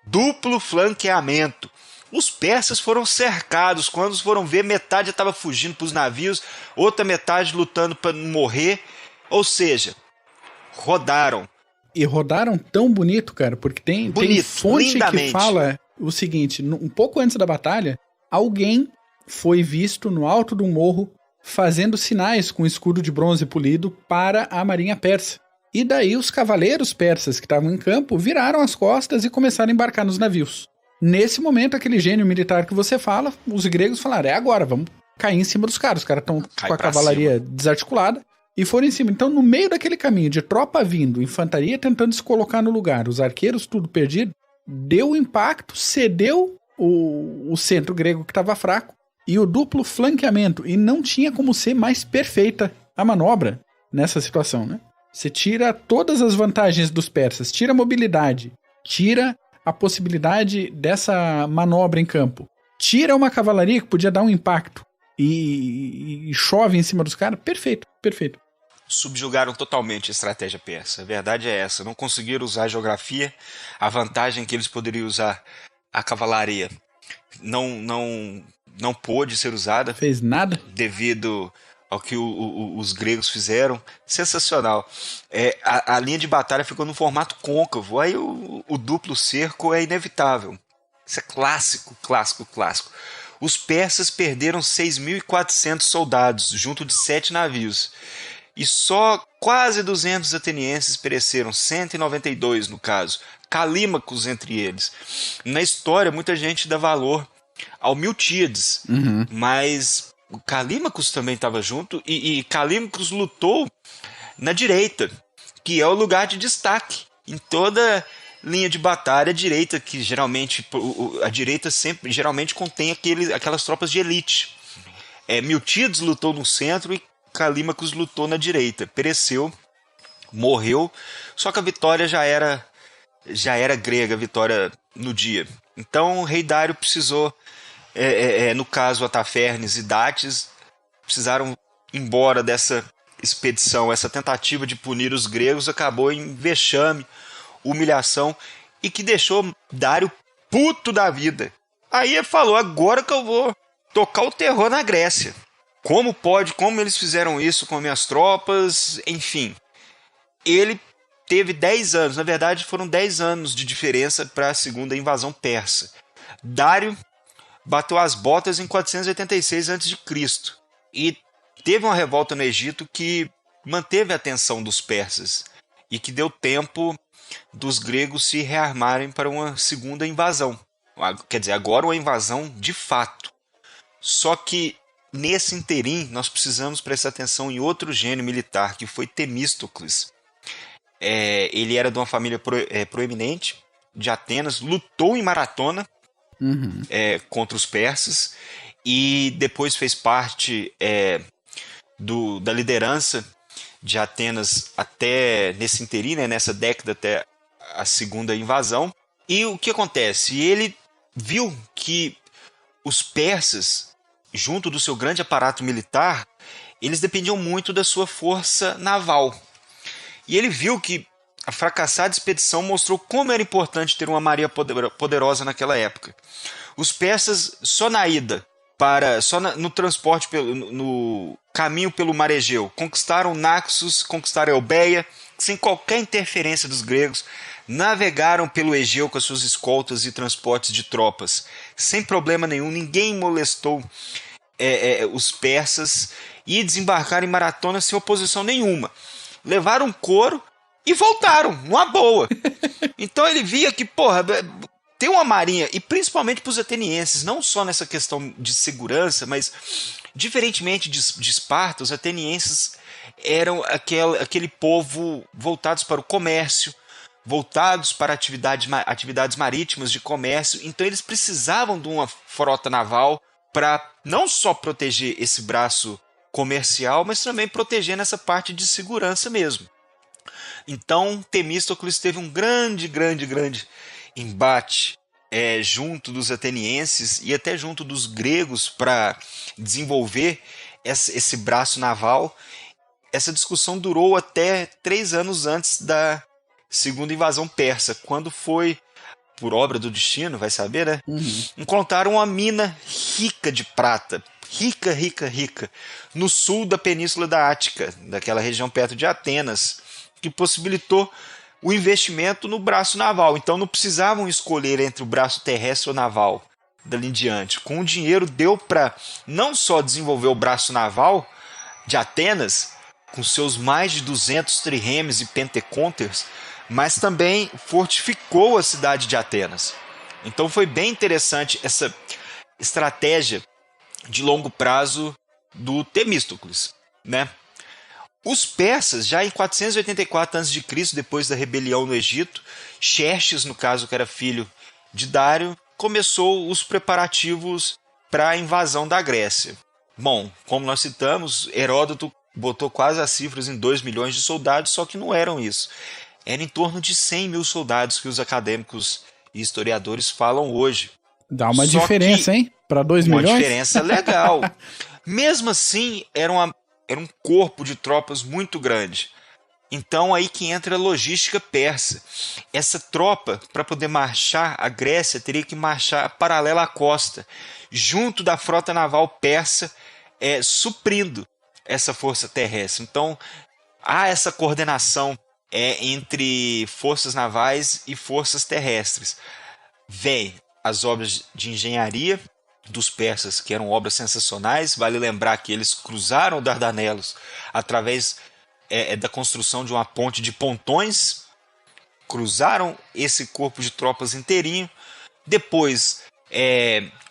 duplo flanqueamento? Os persas foram cercados, quando foram ver, metade estava fugindo para os navios, outra metade lutando para não morrer. Ou seja, rodaram. E rodaram tão bonito, cara, porque tem fonte que fala o seguinte, um pouco antes da batalha, alguém foi visto no alto de um morro fazendo sinais com escudo de bronze polido para a marinha persa. E daí os cavaleiros persas que estavam em campo viraram as costas e começaram a embarcar nos navios. Nesse momento, aquele gênio militar que você fala, os gregos falaram, agora, vamos cair em cima dos caras. Os caras estão com a cavalaria desarticulada. E foram em cima. Então, no meio daquele caminho de tropa vindo, infantaria tentando se colocar no lugar, os arqueiros tudo perdido, deu impacto, cedeu o centro grego que estava fraco e o duplo flanqueamento. E não tinha como ser mais perfeita a manobra nessa situação, né? Você tira todas as vantagens dos persas, tira a mobilidade, tira a possibilidade dessa manobra em campo, tira uma cavalaria que podia dar um impacto e chove em cima dos caras. Perfeito, perfeito. Subjugaram totalmente a estratégia persa. A verdade é essa. Não conseguiram usar a geografia, a vantagem que eles poderiam usar, a cavalaria, não pôde ser usada. Fez nada. Devido ao que os gregos fizeram. Sensacional. A linha de batalha ficou no formato côncavo. Aí o duplo cerco é inevitável. Isso é clássico, clássico, clássico. Os persas perderam 6.400 soldados, junto de 7 navios. E só quase 200 atenienses pereceram, 192 no caso, Calímacos entre eles. Na história, muita gente dá valor ao Miltíades, mas o Calímacos também estava junto, e Calímacos lutou na direita, que é o lugar de destaque. Em toda linha de batalha, a direita, que geralmente, a direita sempre, geralmente contém aquelas tropas de elite. Miltíades lutou no centro e Calímacos lutou na direita, pereceu, morreu, só que a vitória já era grega, a vitória no dia. Então o rei Dário precisou, no caso Atafernes e Dates, precisaram ir embora dessa expedição. Essa tentativa de punir os gregos acabou em vexame, humilhação, e que deixou Dário puto da vida. Aí ele falou, agora que eu vou tocar o terror na Grécia. Como eles fizeram isso com minhas tropas, enfim. Ele teve 10 anos, na verdade foram 10 anos de diferença para a segunda invasão persa. Dário bateu as botas em 486 a.C. e teve uma revolta no Egito que manteve a atenção dos persas e que deu tempo dos gregos se rearmarem para uma segunda invasão. Quer dizer, agora uma invasão de fato. Só que nesse interim, nós precisamos prestar atenção em outro gênio militar, que foi Temístocles. Ele era de uma família proeminente, de Atenas, lutou em maratona contra os persas e depois fez parte da liderança de Atenas até nesse interim, né, nessa década até a segunda invasão. E o que acontece? Ele viu que os persas, junto do seu grande aparato militar, eles dependiam muito da sua força naval. E ele viu que a fracassada expedição mostrou como era importante ter uma marinha poderosa naquela época. Os persas, só na ida, no transporte, no caminho pelo mar Egeu, conquistaram Naxos, conquistaram Eubéia, sem qualquer interferência dos gregos, navegaram pelo Egeu com as suas escoltas e transportes de tropas, sem problema nenhum, ninguém molestou os persas, e desembarcaram em maratona sem oposição nenhuma. Levaram couro e voltaram, numa boa. Então ele via que, ter uma marinha, e principalmente para os atenienses, não só nessa questão de segurança, mas diferentemente de Esparta, os atenienses eram aquele povo voltados para o comércio, voltados para atividades marítimas de comércio. Então eles precisavam de uma frota naval para não só proteger esse braço comercial, mas também proteger nessa parte de segurança mesmo. Então Temístocles teve um grande embate junto dos atenienses e até junto dos gregos para desenvolver esse braço naval. Essa discussão durou até 3 anos antes da segunda invasão persa, quando foi, por obra do destino, vai saber, né? Encontraram uma mina rica de prata, rica, no sul da península da Ática, daquela região perto de Atenas, que possibilitou o investimento no braço naval. Então não precisavam escolher entre o braço terrestre ou naval dali em diante. Com o dinheiro deu para não só desenvolver o braço naval de Atenas, com seus mais de 200 triremes e pentecônteres, mas também fortificou a cidade de Atenas. Então foi bem interessante essa estratégia de longo prazo do Temístocles, né? Os persas, já em 484 a.C., depois da rebelião no Egito, Xerxes, no caso que era filho de Dário, começou os preparativos para a invasão da Grécia. Bom, como nós citamos, Heródoto botou quase as cifras em 2 milhões de soldados, só que não eram isso. Era em torno de 100 mil soldados que os acadêmicos e historiadores falam hoje. Dá uma diferença, hein? Para 2 milhões? Uma diferença legal. Mesmo assim, era um corpo de tropas muito grande. Então aí que entra a logística persa. Essa tropa, para poder marchar, a Grécia teria que marchar paralela à costa, junto da frota naval persa, suprindo essa força terrestre. Então há essa coordenação entre forças navais e forças terrestres. Vem as obras de engenharia dos persas, que eram obras sensacionais. Vale lembrar que eles cruzaram o Dardanelos através da construção de uma ponte de pontões, cruzaram esse corpo de tropas inteirinho. Depois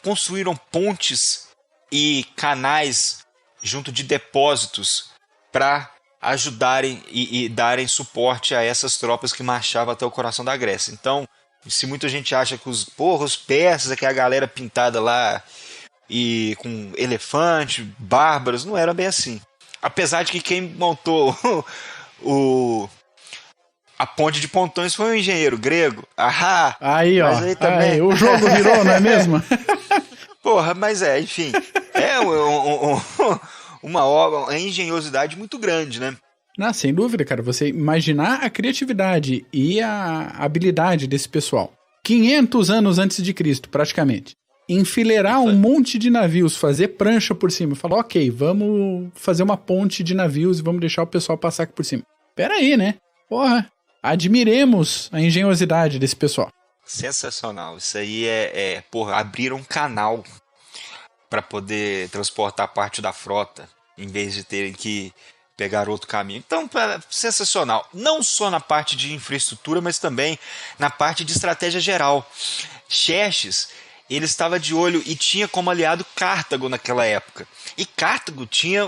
construíram pontes e canais junto de depósitos para ajudarem e darem suporte a essas tropas que marchavam até o coração da Grécia. Então, se muita gente acha que os persas, que é a galera pintada lá e com elefante, bárbaros, não era bem assim. Apesar de que quem montou a ponte de pontões foi um engenheiro grego. Ahá! Aí, ó. Aí também... aí, o jogo virou, não é mesmo? Mas enfim. Uma obra, uma engenhosidade muito grande, né? Não, sem dúvida, cara. Você imaginar a criatividade e a habilidade desse pessoal. 500 anos antes de Cristo, praticamente. Enfileirar um monte de navios, fazer prancha por cima. Falar, ok, vamos fazer uma ponte de navios e vamos deixar o pessoal passar aqui por cima. Pera aí, né? Porra, admiremos a engenhosidade desse pessoal. Sensacional. Isso aí abrir um canal para poder transportar parte da frota, em vez de terem que pegar outro caminho. Então, sensacional. Não só na parte de infraestrutura, mas também na parte de estratégia geral. Xerxes, ele estava de olho e tinha como aliado Cartago naquela época. E Cartago tinha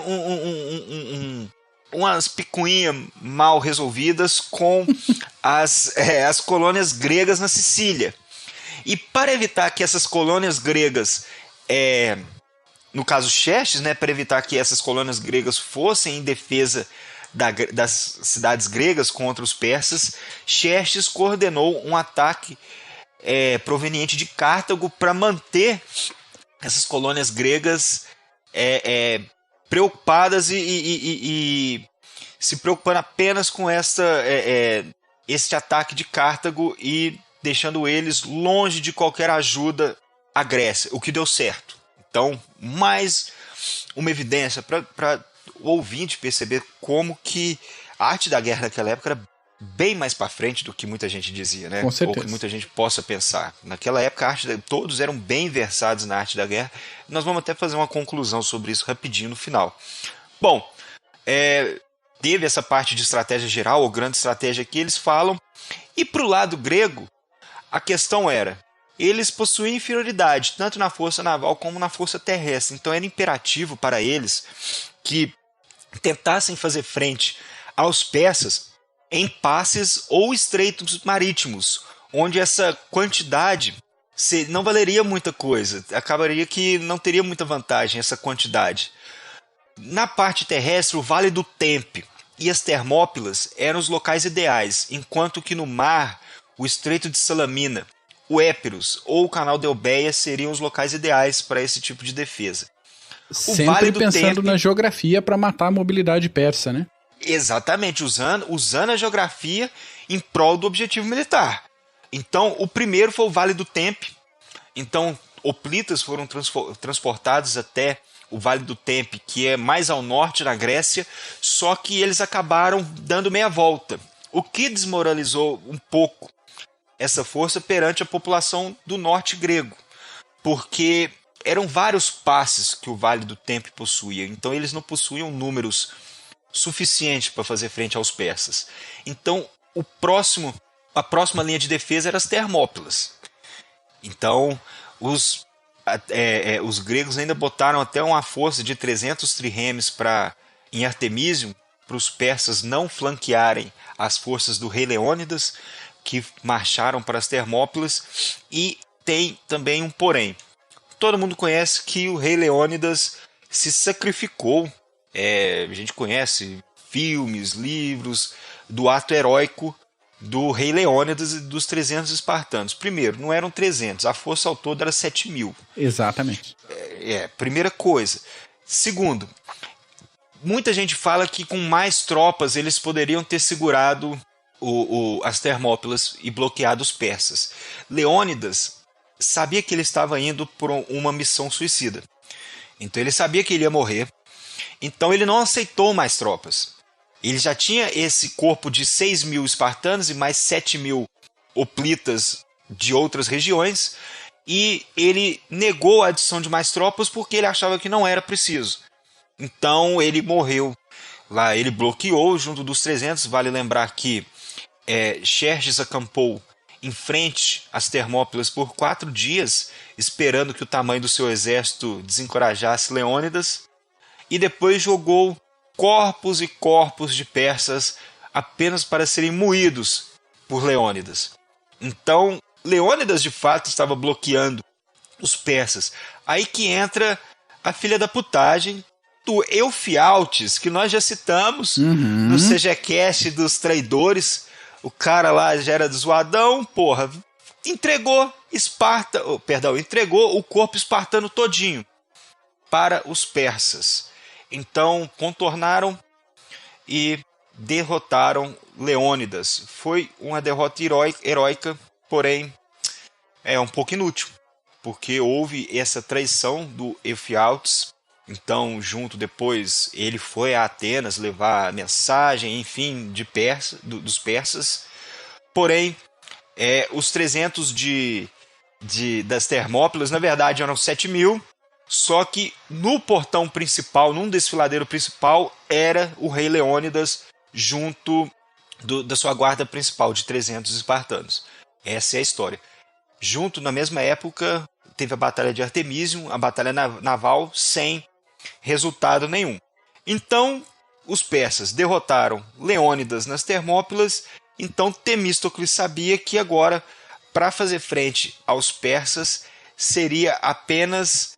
umas picuinhas mal resolvidas com as colônias gregas na Sicília. E para evitar que essas colônias gregas, no caso Xerxes, né, para evitar que essas colônias gregas fossem em defesa das cidades gregas contra os persas, Xerxes coordenou um ataque proveniente de Cartago para manter essas colônias gregas preocupadas e se preocupando apenas com este ataque de Cartago e deixando eles longe de qualquer ajuda à Grécia, o que deu certo. Então, mais uma evidência para o ouvinte perceber como que a arte da guerra naquela época era bem mais para frente do que muita gente dizia, né? Com certeza. Ou que muita gente possa pensar. Naquela época, todos eram bem versados na arte da guerra. Nós vamos até fazer uma conclusão sobre isso rapidinho no final. Bom, teve essa parte de estratégia geral, ou grande estratégia que eles falam. E para o lado grego, a questão era, eles possuíam inferioridade, tanto na força naval como na força terrestre. Então era imperativo para eles que tentassem fazer frente aos persas em passes ou estreitos marítimos, onde essa quantidade não valeria muita coisa, acabaria que não teria muita vantagem essa quantidade. Na parte terrestre, o Vale do Tempe e as Termópilas eram os locais ideais, enquanto que no mar, o Estreito de Salamina, o Épiros ou o Canal de Eubéia seriam os locais ideais para esse tipo de defesa. Sempre vale pensando na geografia para matar a mobilidade persa, né? Exatamente, usando a geografia em prol do objetivo militar. Então, o primeiro foi o Vale do Tempe. Então, hoplitas foram transportados até o Vale do Tempe, que é mais ao norte na Grécia, só que eles acabaram dando meia volta, o que desmoralizou um pouco essa força perante a população do norte grego, porque eram vários passes que o Vale do Tempe possuía, então eles não possuíam números suficientes para fazer frente aos persas. Então, a próxima linha de defesa era as Termópilas. Então, os gregos ainda botaram até uma força de 300 trirremes em Artemisium, para os persas não flanquearem as forças do rei Leônidas, que marcharam para as Termópilas. E tem também um porém. Todo mundo conhece que o rei Leônidas se sacrificou. A gente conhece filmes, livros do ato heróico do rei Leônidas e dos 300 espartanos. Primeiro, não eram 300, a força ao todo era 7.000. Exatamente. Primeira coisa. Segundo, muita gente fala que com mais tropas eles poderiam ter segurado as Termópilas e bloqueado os persas. Leônidas sabia que ele estava indo por uma missão suicida. Então ele sabia que ele ia morrer. Então ele não aceitou mais tropas. Ele já tinha esse corpo de 6.000 espartanos e mais 7.000 hoplitas de outras regiões, e ele negou a adição de mais tropas porque ele achava que não era preciso. Então ele morreu lá, ele bloqueou junto dos 300. Vale lembrar que Xerxes acampou em frente às Termópilas por 4 dias, esperando que o tamanho do seu exército desencorajasse Leônidas, e depois jogou corpos e corpos de persas apenas para serem moídos por Leônidas. Então, Leônidas de fato estava bloqueando os persas. Aí que entra a filha da putagem do Eufialtes, que nós já citamos no CGCast dos traidores. O cara lá já era zoadão, entregou o corpo espartano todinho para os persas. Então contornaram e derrotaram Leônidas. Foi uma derrota heróica, porém um pouco inútil, porque houve essa traição do Eufialtes. Então, depois ele foi a Atenas levar a mensagem, enfim, dos persas. Porém, os 300 das Termópilas, na verdade, eram 7.000. Só que no portão principal, num desfiladeiro principal, era o rei Leônidas junto da sua guarda principal de 300 espartanos. Essa é a história. Junto, na mesma época, teve a Batalha de Artemisium, a batalha naval, sem resultado nenhum. Então, os persas derrotaram Leônidas nas Termópilas, então Temístocles sabia que agora, para fazer frente aos persas, seria apenas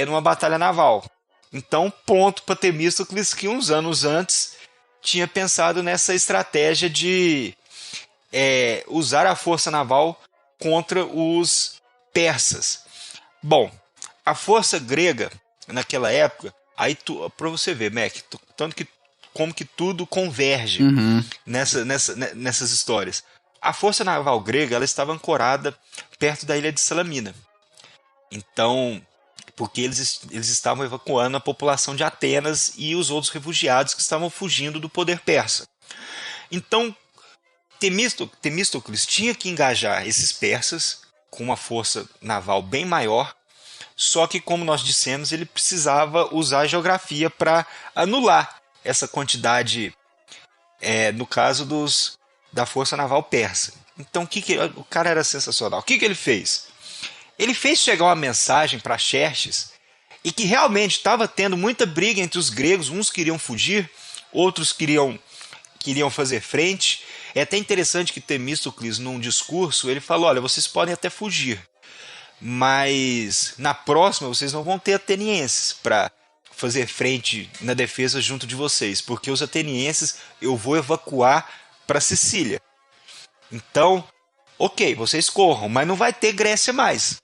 numa batalha naval. Então, ponto para Temístocles, que uns anos antes tinha pensado nessa estratégia de usar a força naval contra os persas. Bom, a força grega naquela época, aí para você ver, Mac, como que tudo converge nessas histórias. A força naval grega ela estava ancorada perto da ilha de Salamina. Então, porque eles estavam evacuando a população de Atenas e os outros refugiados que estavam fugindo do poder persa. Então, Temístocles tinha que engajar esses persas com uma força naval bem maior, só que, como nós dissemos, ele precisava usar a geografia para anular essa quantidade, no caso da força naval persa. Então, o cara era sensacional. O que ele fez? Ele fez chegar uma mensagem para Xerxes e que realmente estava tendo muita briga entre os gregos. Uns queriam fugir, outros queriam fazer frente. É até interessante que Temístocles, num discurso, ele falou: olha, vocês podem até fugir, mas na próxima vocês não vão ter atenienses para fazer frente na defesa junto de vocês, porque os atenienses eu vou evacuar para Sicília. Então, ok, vocês corram, mas não vai ter Grécia mais.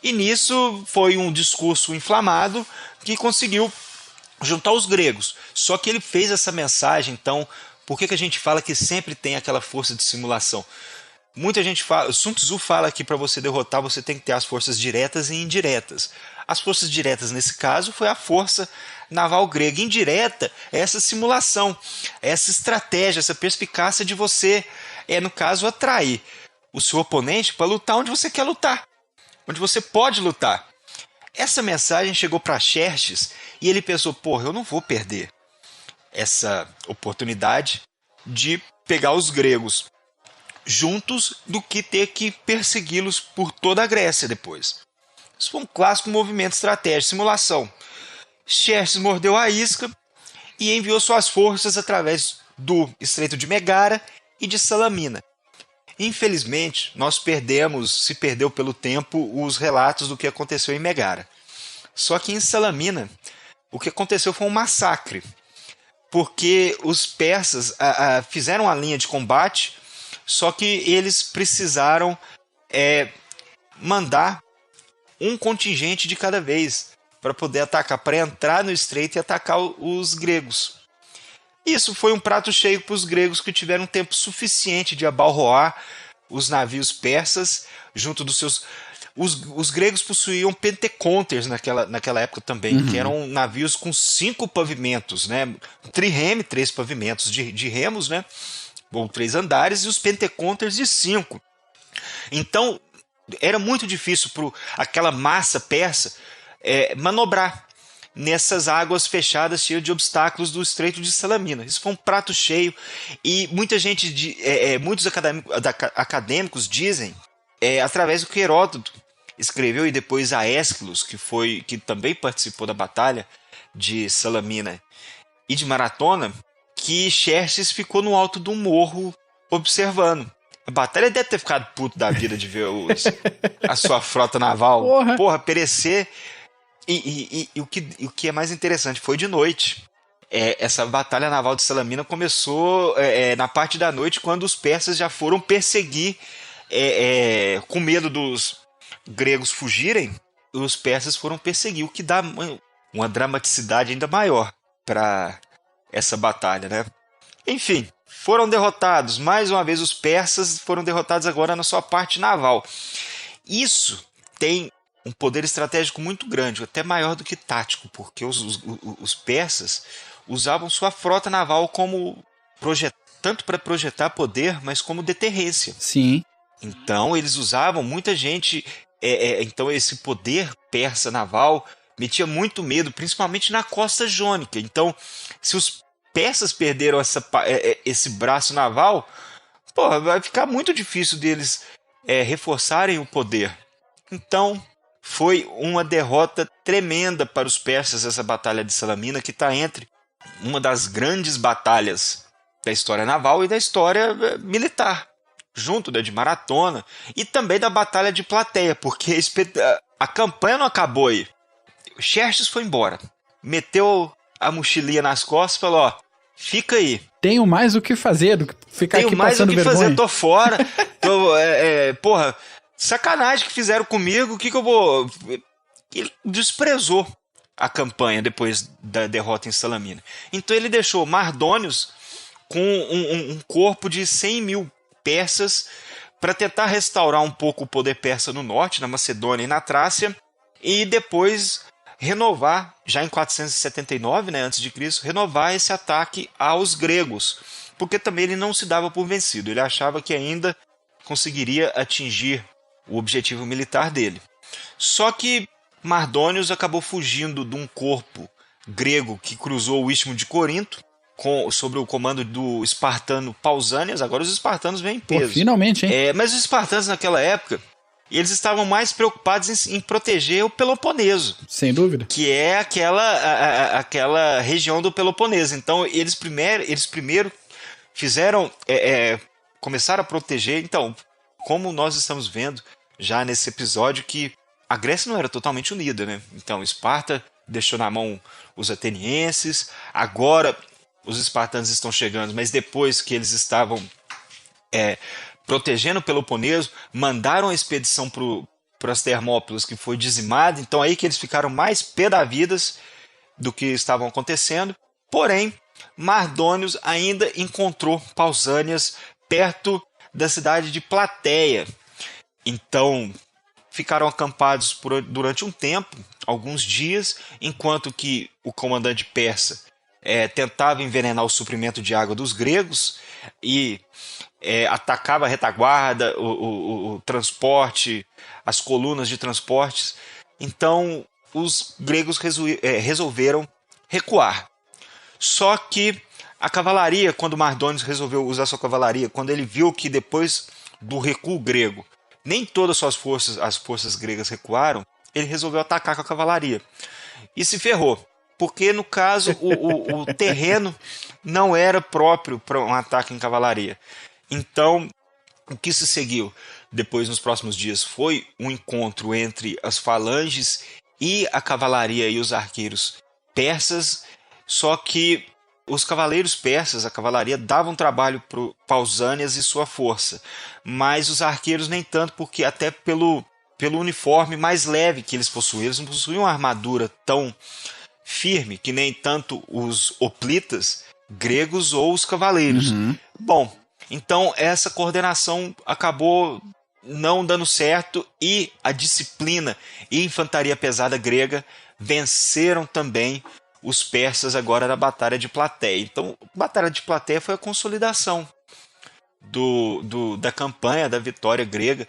E nisso foi um discurso inflamado que conseguiu juntar os gregos. Só que ele fez essa mensagem, então, por que a gente fala que sempre tem aquela força de simulação? Muita gente fala, Sun Tzu fala que para você derrotar você tem que ter as forças diretas e indiretas. As forças diretas nesse caso foi a força naval grega. Indireta é essa simulação, essa estratégia, essa perspicácia de você, no caso, atrair o seu oponente para lutar onde você quer lutar, onde você pode lutar. Essa mensagem chegou para Xerxes e ele pensou: porra, eu não vou perder essa oportunidade de pegar os gregos juntos do que ter que persegui-los por toda a Grécia depois. Isso foi um clássico movimento estratégico, simulação. Xerxes mordeu a isca e enviou suas forças através do Estreito de Megara e de Salamina. Infelizmente, se perdeu pelo tempo os relatos do que aconteceu em Megara. Só que em Salamina, o que aconteceu foi um massacre, porque os persas fizeram a linha de combate, só que eles precisaram mandar um contingente de cada vez para poder atacar, para entrar no estreito e atacar os gregos. Isso foi um prato cheio para os gregos, que tiveram tempo suficiente de abalroar os navios persas junto dos seus... Os gregos possuíam pentecônteres naquela época também, que eram navios com 5 pavimentos, né? Trireme, 3 pavimentos de remos, né? Ou 3 andares, e os pentecônteres de 5. Então, era muito difícil para aquela massa persa manobrar nessas águas fechadas, cheias de obstáculos do Estreito de Salamina. Isso foi um prato cheio, e muitos acadêmicos dizem, através do que Heródoto escreveu, e depois a Ésquilo, que também participou da batalha de Salamina e de Maratona, que Xerxes ficou no alto de um morro observando. A batalha deve ter ficado puto da vida de ver a sua frota naval perecer. E o que é mais interessante, foi de noite. Essa batalha naval de Salamina começou na parte da noite, quando os persas já foram perseguir, com medo dos gregos fugirem, os persas foram perseguir, o que dá uma dramaticidade ainda maior para essa batalha, né? Enfim, foram derrotados. Mais uma vez, os persas foram derrotados agora na sua parte naval. Isso tem um poder estratégico muito grande, até maior do que tático, porque os persas usavam sua frota naval tanto para projetar poder, mas como deterrência. Sim. Então eles usavam muita gente. Então esse poder persa naval metia muito medo, principalmente na costa jônica. Então, se os persas perderam esse braço naval, vai ficar muito difícil deles reforçarem o poder. Então, foi uma derrota tremenda para os persas essa batalha de Salamina, que está entre uma das grandes batalhas da história naval e da história militar, junto de Maratona e também da Batalha de Plateia, porque a campanha não acabou aí. Xerxes foi embora, meteu a mochilinha nas costas e falou, ó, fica aí. Tenho mais o que fazer do que ficar Tenho aqui mais o passando que vergonha. fazer, tô fora. Porra, sacanagem que fizeram comigo, o que eu vou... Ele desprezou a campanha depois da derrota em Salamina. Então ele deixou Mardônios com um corpo de 100 mil persas para tentar restaurar um pouco o poder persa no norte, na Macedônia e na Trácia, e depois renovar, já em 479, né, antes de Cristo, renovar esse ataque aos gregos, porque também ele não se dava por vencido, ele achava que ainda conseguiria atingir o objetivo militar dele. Só que Mardônios acabou fugindo de um corpo grego que cruzou o Istmo de Corinto, sob o comando do espartano Pausanias. Agora os espartanos vêm em peso. Pô, finalmente, hein? Mas os espartanos naquela época, eles estavam mais preocupados em proteger o Peloponeso. Sem dúvida. Que é aquela região do Peloponeso. Então eles primeiro fizeram, começaram a proteger. Então, como nós estamos vendo já nesse episódio, que a Grécia não era totalmente unida, né? Então Esparta deixou na mão os atenienses, agora os espartanos estão chegando, mas depois que eles estavam protegendo o Peloponeso, mandaram a expedição para as Termópilas, que foi dizimada, então aí que eles ficaram mais pé da vidas do que estavam acontecendo. Porém, Mardônios ainda encontrou Pausanias perto da cidade de Plateia. Então ficaram acampados durante um tempo, alguns dias, enquanto que o comandante persa tentava envenenar o suprimento de água dos gregos e atacava a retaguarda, o transporte, as colunas de transportes. Então os gregos resolveram recuar. Só que a cavalaria, quando Mardônios resolveu usar sua cavalaria, quando ele viu que depois do recuo grego nem todas as forças gregas recuaram, ele resolveu atacar com a cavalaria. E se ferrou, porque no caso o terreno não era próprio para um ataque em cavalaria. Então, o que se seguiu depois nos próximos dias foi um encontro entre as falanges e a cavalaria e os arqueiros persas, só que os cavaleiros persas, a cavalaria, davam trabalho para Pausanias e sua força, mas os arqueiros nem tanto, porque até pelo uniforme mais leve que eles possuíam, eles não possuíam uma armadura tão firme que nem tanto os hoplitas gregos ou os cavaleiros. Bom, então essa coordenação acabou não dando certo e a disciplina e a infantaria pesada grega venceram também os persas agora na Batalha de Plateia. Então, a Batalha de Plateia foi a consolidação da campanha, da vitória grega.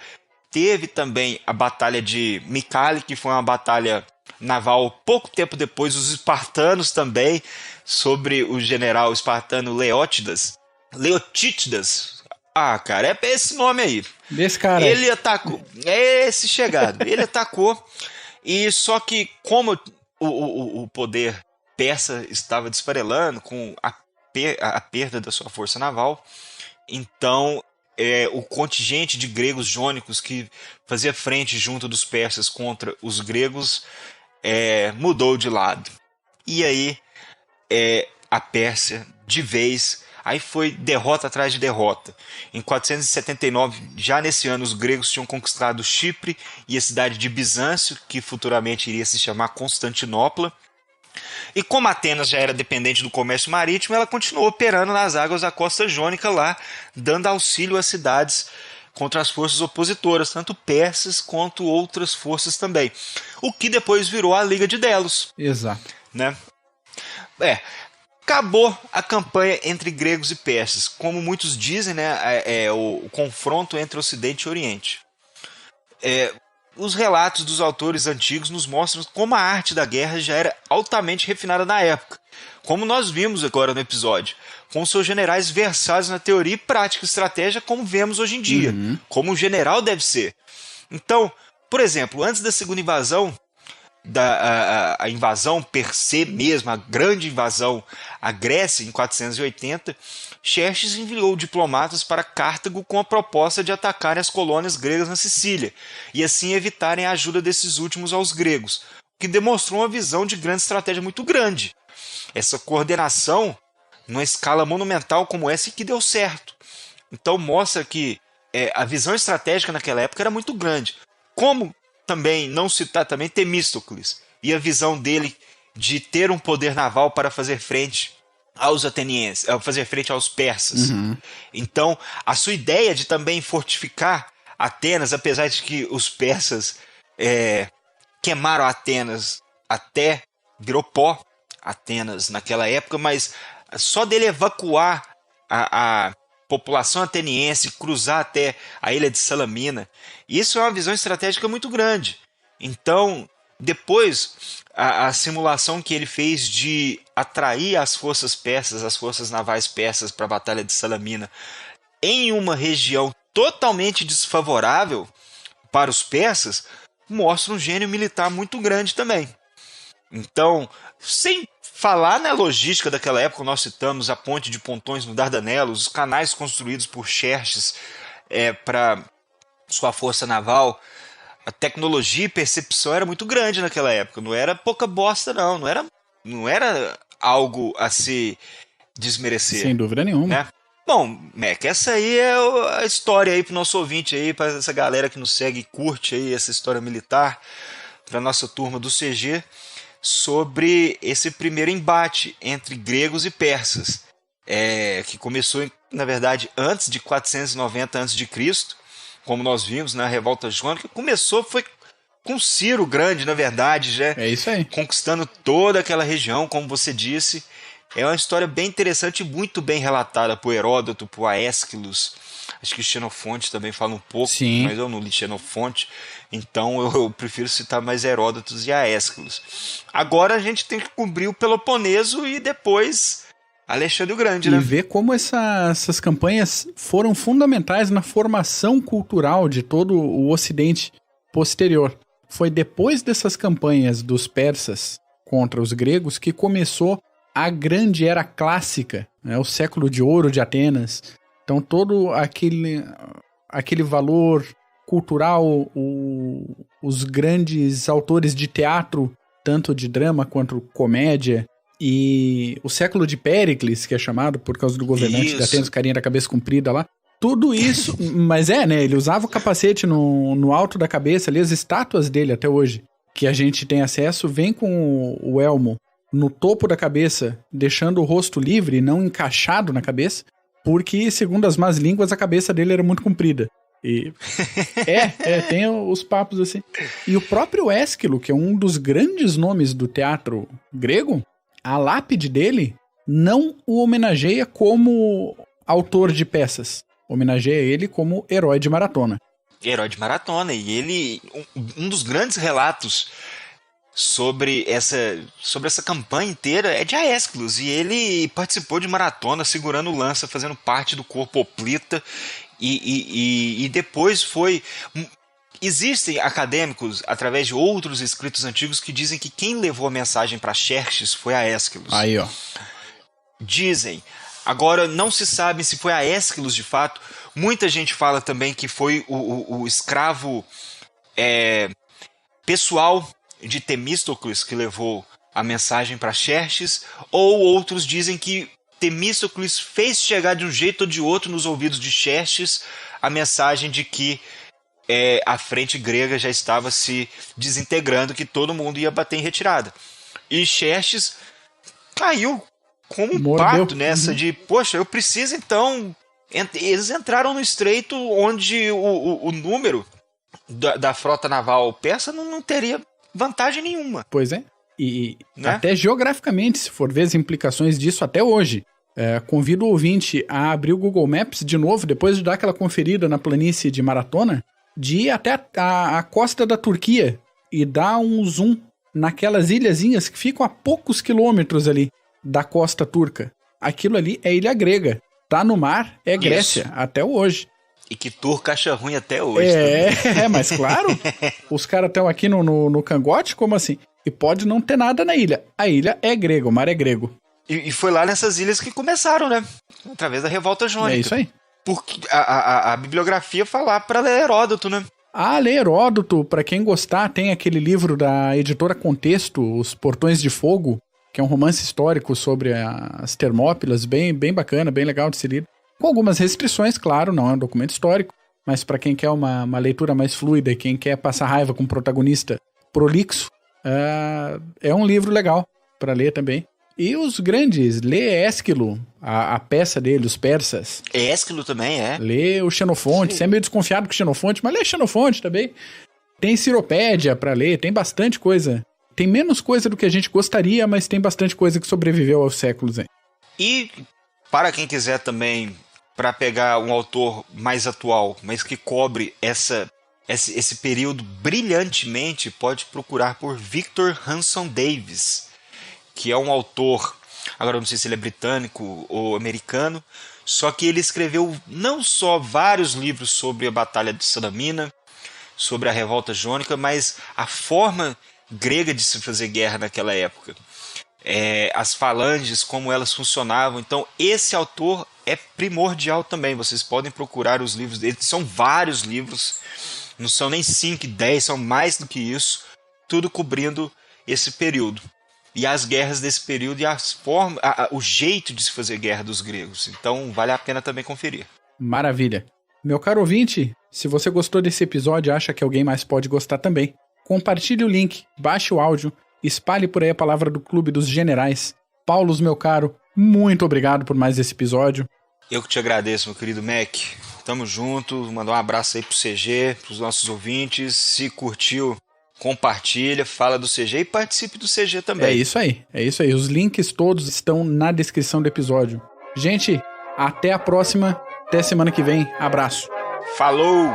Teve também a Batalha de Micale, que foi uma batalha naval pouco tempo depois, os espartanos também, sobre o general espartano Leotítidas. Ah, cara, é esse nome aí. Desse cara. Ele atacou. É esse chegado. Ele atacou, e só que como o poder persa estava desfarelando com a perda da sua força naval, então o contingente de gregos jônicos que fazia frente junto dos persas contra os gregos mudou de lado. E aí a Pérsia, de vez, aí foi derrota atrás de derrota. Em 479, já nesse ano, os gregos tinham conquistado Chipre e a cidade de Bizâncio, que futuramente iria se chamar Constantinopla. E como Atenas já era dependente do comércio marítimo, ela continuou operando nas águas da costa jônica lá, dando auxílio às cidades contra as forças opositoras, tanto persas quanto outras forças também. O que depois virou a Liga de Delos. Exato. Né? Acabou a campanha entre gregos e persas. Como muitos dizem, né, o confronto entre Ocidente e Oriente. Os relatos dos autores antigos nos mostram como a arte da guerra já era altamente refinada na época, como nós vimos agora no episódio, com seus generais versados na teoria e prática estratégia, como vemos hoje em dia, como um general deve ser. Então, por exemplo, antes da segunda invasão, a invasão per se mesmo, a grande invasão à Grécia em 480, Xerxes enviou diplomatas para Cartago com a proposta de atacarem as colônias gregas na Sicília e assim evitarem a ajuda desses últimos aos gregos, o que demonstrou uma visão de grande estratégia muito grande. Essa coordenação, numa escala monumental como essa, que deu certo. Então mostra que a visão estratégica naquela época era muito grande. Como também não citar também Temístocles e a visão dele de ter um poder naval para fazer frente aos atenienses, fazer frente aos persas. Uhum. Então, a sua ideia de também fortificar Atenas, apesar de que os persas queimaram Atenas até virou pó Atenas naquela época, mas só dele evacuar a população ateniense, cruzar até a ilha de Salamina, isso é uma visão estratégica muito grande. Então, depois, a simulação que ele fez de atrair as forças persas, as forças navais persas para a Batalha de Salamina, em uma região totalmente desfavorável para os persas, mostra um gênio militar muito grande também. Então, sem falar na logística daquela época, nós citamos a ponte de pontões no Dardanelos, os canais construídos por Xerxes para sua força naval. A tecnologia e percepção era muito grande naquela época, não era pouca bosta não era algo a se desmerecer. Sem dúvida nenhuma. Né? Bom, Mac, essa aí é a história aí pro nosso ouvinte aí, para essa galera que nos segue e curte aí essa história militar, para nossa turma do CG, sobre esse primeiro embate entre gregos e persas, que começou, na verdade, antes de 490 a.C., como nós vimos na Revolta Jônica. Foi com Ciro Grande, na verdade, já É isso aí. conquistando toda aquela região, como você disse. É uma história bem interessante e muito bem relatada por Heródoto, por Aeschylus. Acho que Xenofonte também fala um pouco, Sim. mas eu não li Xenofonte, então eu prefiro citar mais Heródoto e Aeschylus. Agora a gente tem que cobrir o Peloponeso e depois Alexandre o Grande, né? E ver como essas campanhas foram fundamentais na formação cultural de todo o Ocidente posterior. Foi depois dessas campanhas dos persas contra os gregos que começou a grande era clássica, né, o século de ouro de Atenas. Então todo aquele valor cultural, os grandes autores de teatro, tanto de drama quanto comédia, e o século de Péricles, que é chamado por causa do governante de Atenas, o carinha da cabeça comprida lá, tudo isso, mas né, ele usava o capacete no alto da cabeça, ali as estátuas dele até hoje, que a gente tem acesso, vem com o elmo no topo da cabeça, deixando o rosto livre, não encaixado na cabeça, porque, segundo as más línguas, a cabeça dele era muito comprida. E tem os papos assim. E o próprio Ésquilo, que é um dos grandes nomes do teatro grego, a lápide dele não o homenageia como autor de peças. Homenageia ele como herói de maratona. Herói de maratona. E ele, um dos grandes relatos sobre essa campanha inteira é de Aeschylus, e ele participou de maratona segurando lança, fazendo parte do corpo hoplita, e depois foi... Existem acadêmicos, através de outros escritos antigos, que dizem que quem levou a mensagem para Xerxes foi Aeschylus. Aí, ó. Dizem. Agora, não se sabe se foi Aeschylus de fato. Muita gente fala também que foi o escravo pessoal de Temístocles que levou a mensagem para Xerxes, ou outros dizem que Temístocles fez chegar de um jeito ou de outro nos ouvidos de Xerxes a mensagem de que a frente grega já estava se desintegrando, que todo mundo ia bater em retirada. E Xerxes caiu como um pato nessa de, poxa, eu preciso então... Eles entraram no estreito onde o número da frota naval persa não teria vantagem nenhuma. Pois é. E né? Até geograficamente, se for ver as implicações disso até hoje. Convido o ouvinte a abrir o Google Maps de novo, depois de dar aquela conferida na planície de Maratona, de ir até a costa da Turquia e dar um zoom naquelas ilhazinhas que ficam a poucos quilômetros ali da costa turca. Aquilo ali é ilha grega. Tá no mar, é Grécia, isso. Até hoje. E que turco acha ruim até hoje. Mas claro, os caras estão aqui no cangote, como assim? E pode não ter nada na ilha. A ilha é grega, o mar é grego. E foi lá nessas ilhas que começaram, né? Através da Revolta Jônica. É isso aí. Porque a bibliografia fala para ler Heródoto, né? Ler Heródoto, pra quem gostar, tem aquele livro da editora Contexto, Os Portões de Fogo, que é um romance histórico sobre as Termópilas, bem bacana, bem legal de se ler. Com algumas restrições, claro, não é um documento histórico, mas pra quem quer uma leitura mais fluida e quem quer passar raiva com um protagonista prolixo, é um livro legal pra ler também. E os grandes, lê Ésquilo, a peça dele, Os Persas. Ésquilo também, é. Lê o Xenofonte, você é meio desconfiado com o Xenofonte, mas lê Xenofonte também. Tem Ciropédia pra ler, tem bastante coisa. Tem menos coisa do que a gente gostaria, mas tem bastante coisa que sobreviveu aos séculos. Hein? E para quem quiser também, para pegar um autor mais atual, mas que cobre esse período brilhantemente, pode procurar por Victor Hanson Davis, que é um autor, agora eu não sei se ele é britânico ou americano, só que ele escreveu não só vários livros sobre a Batalha de Salamina, sobre a Revolta Jônica, mas a forma grega de se fazer guerra naquela época. As falanges, como elas funcionavam. Então esse autor é primordial também. Vocês podem procurar os livros dele. São vários livros, não são nem 5, 10, são mais do que isso, tudo cobrindo esse período. E as guerras desse período e o jeito de se fazer guerra dos gregos. Então vale a pena também conferir. Maravilha. Meu caro ouvinte, se você gostou desse episódio e acha que alguém mais pode gostar também, compartilhe o link, baixe o áudio, espalhe por aí a palavra do Clube dos Generais. Paulo, meu caro, muito obrigado por mais esse episódio. Eu que te agradeço, meu querido Mac. Tamo junto, mandar um abraço aí pro CG, pros nossos ouvintes. Se curtiu, compartilha, fala do CG e participe do CG também. É isso aí. Os links todos estão na descrição do episódio. Gente, até a próxima. Até semana que vem. Abraço. Falou!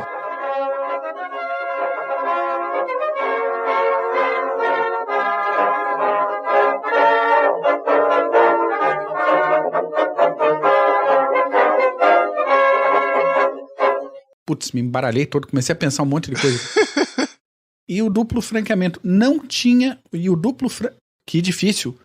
Putz, me embaralhei todo, comecei a pensar um monte de coisa. E o duplo franqueamento não tinha... E o duplo... Que difícil.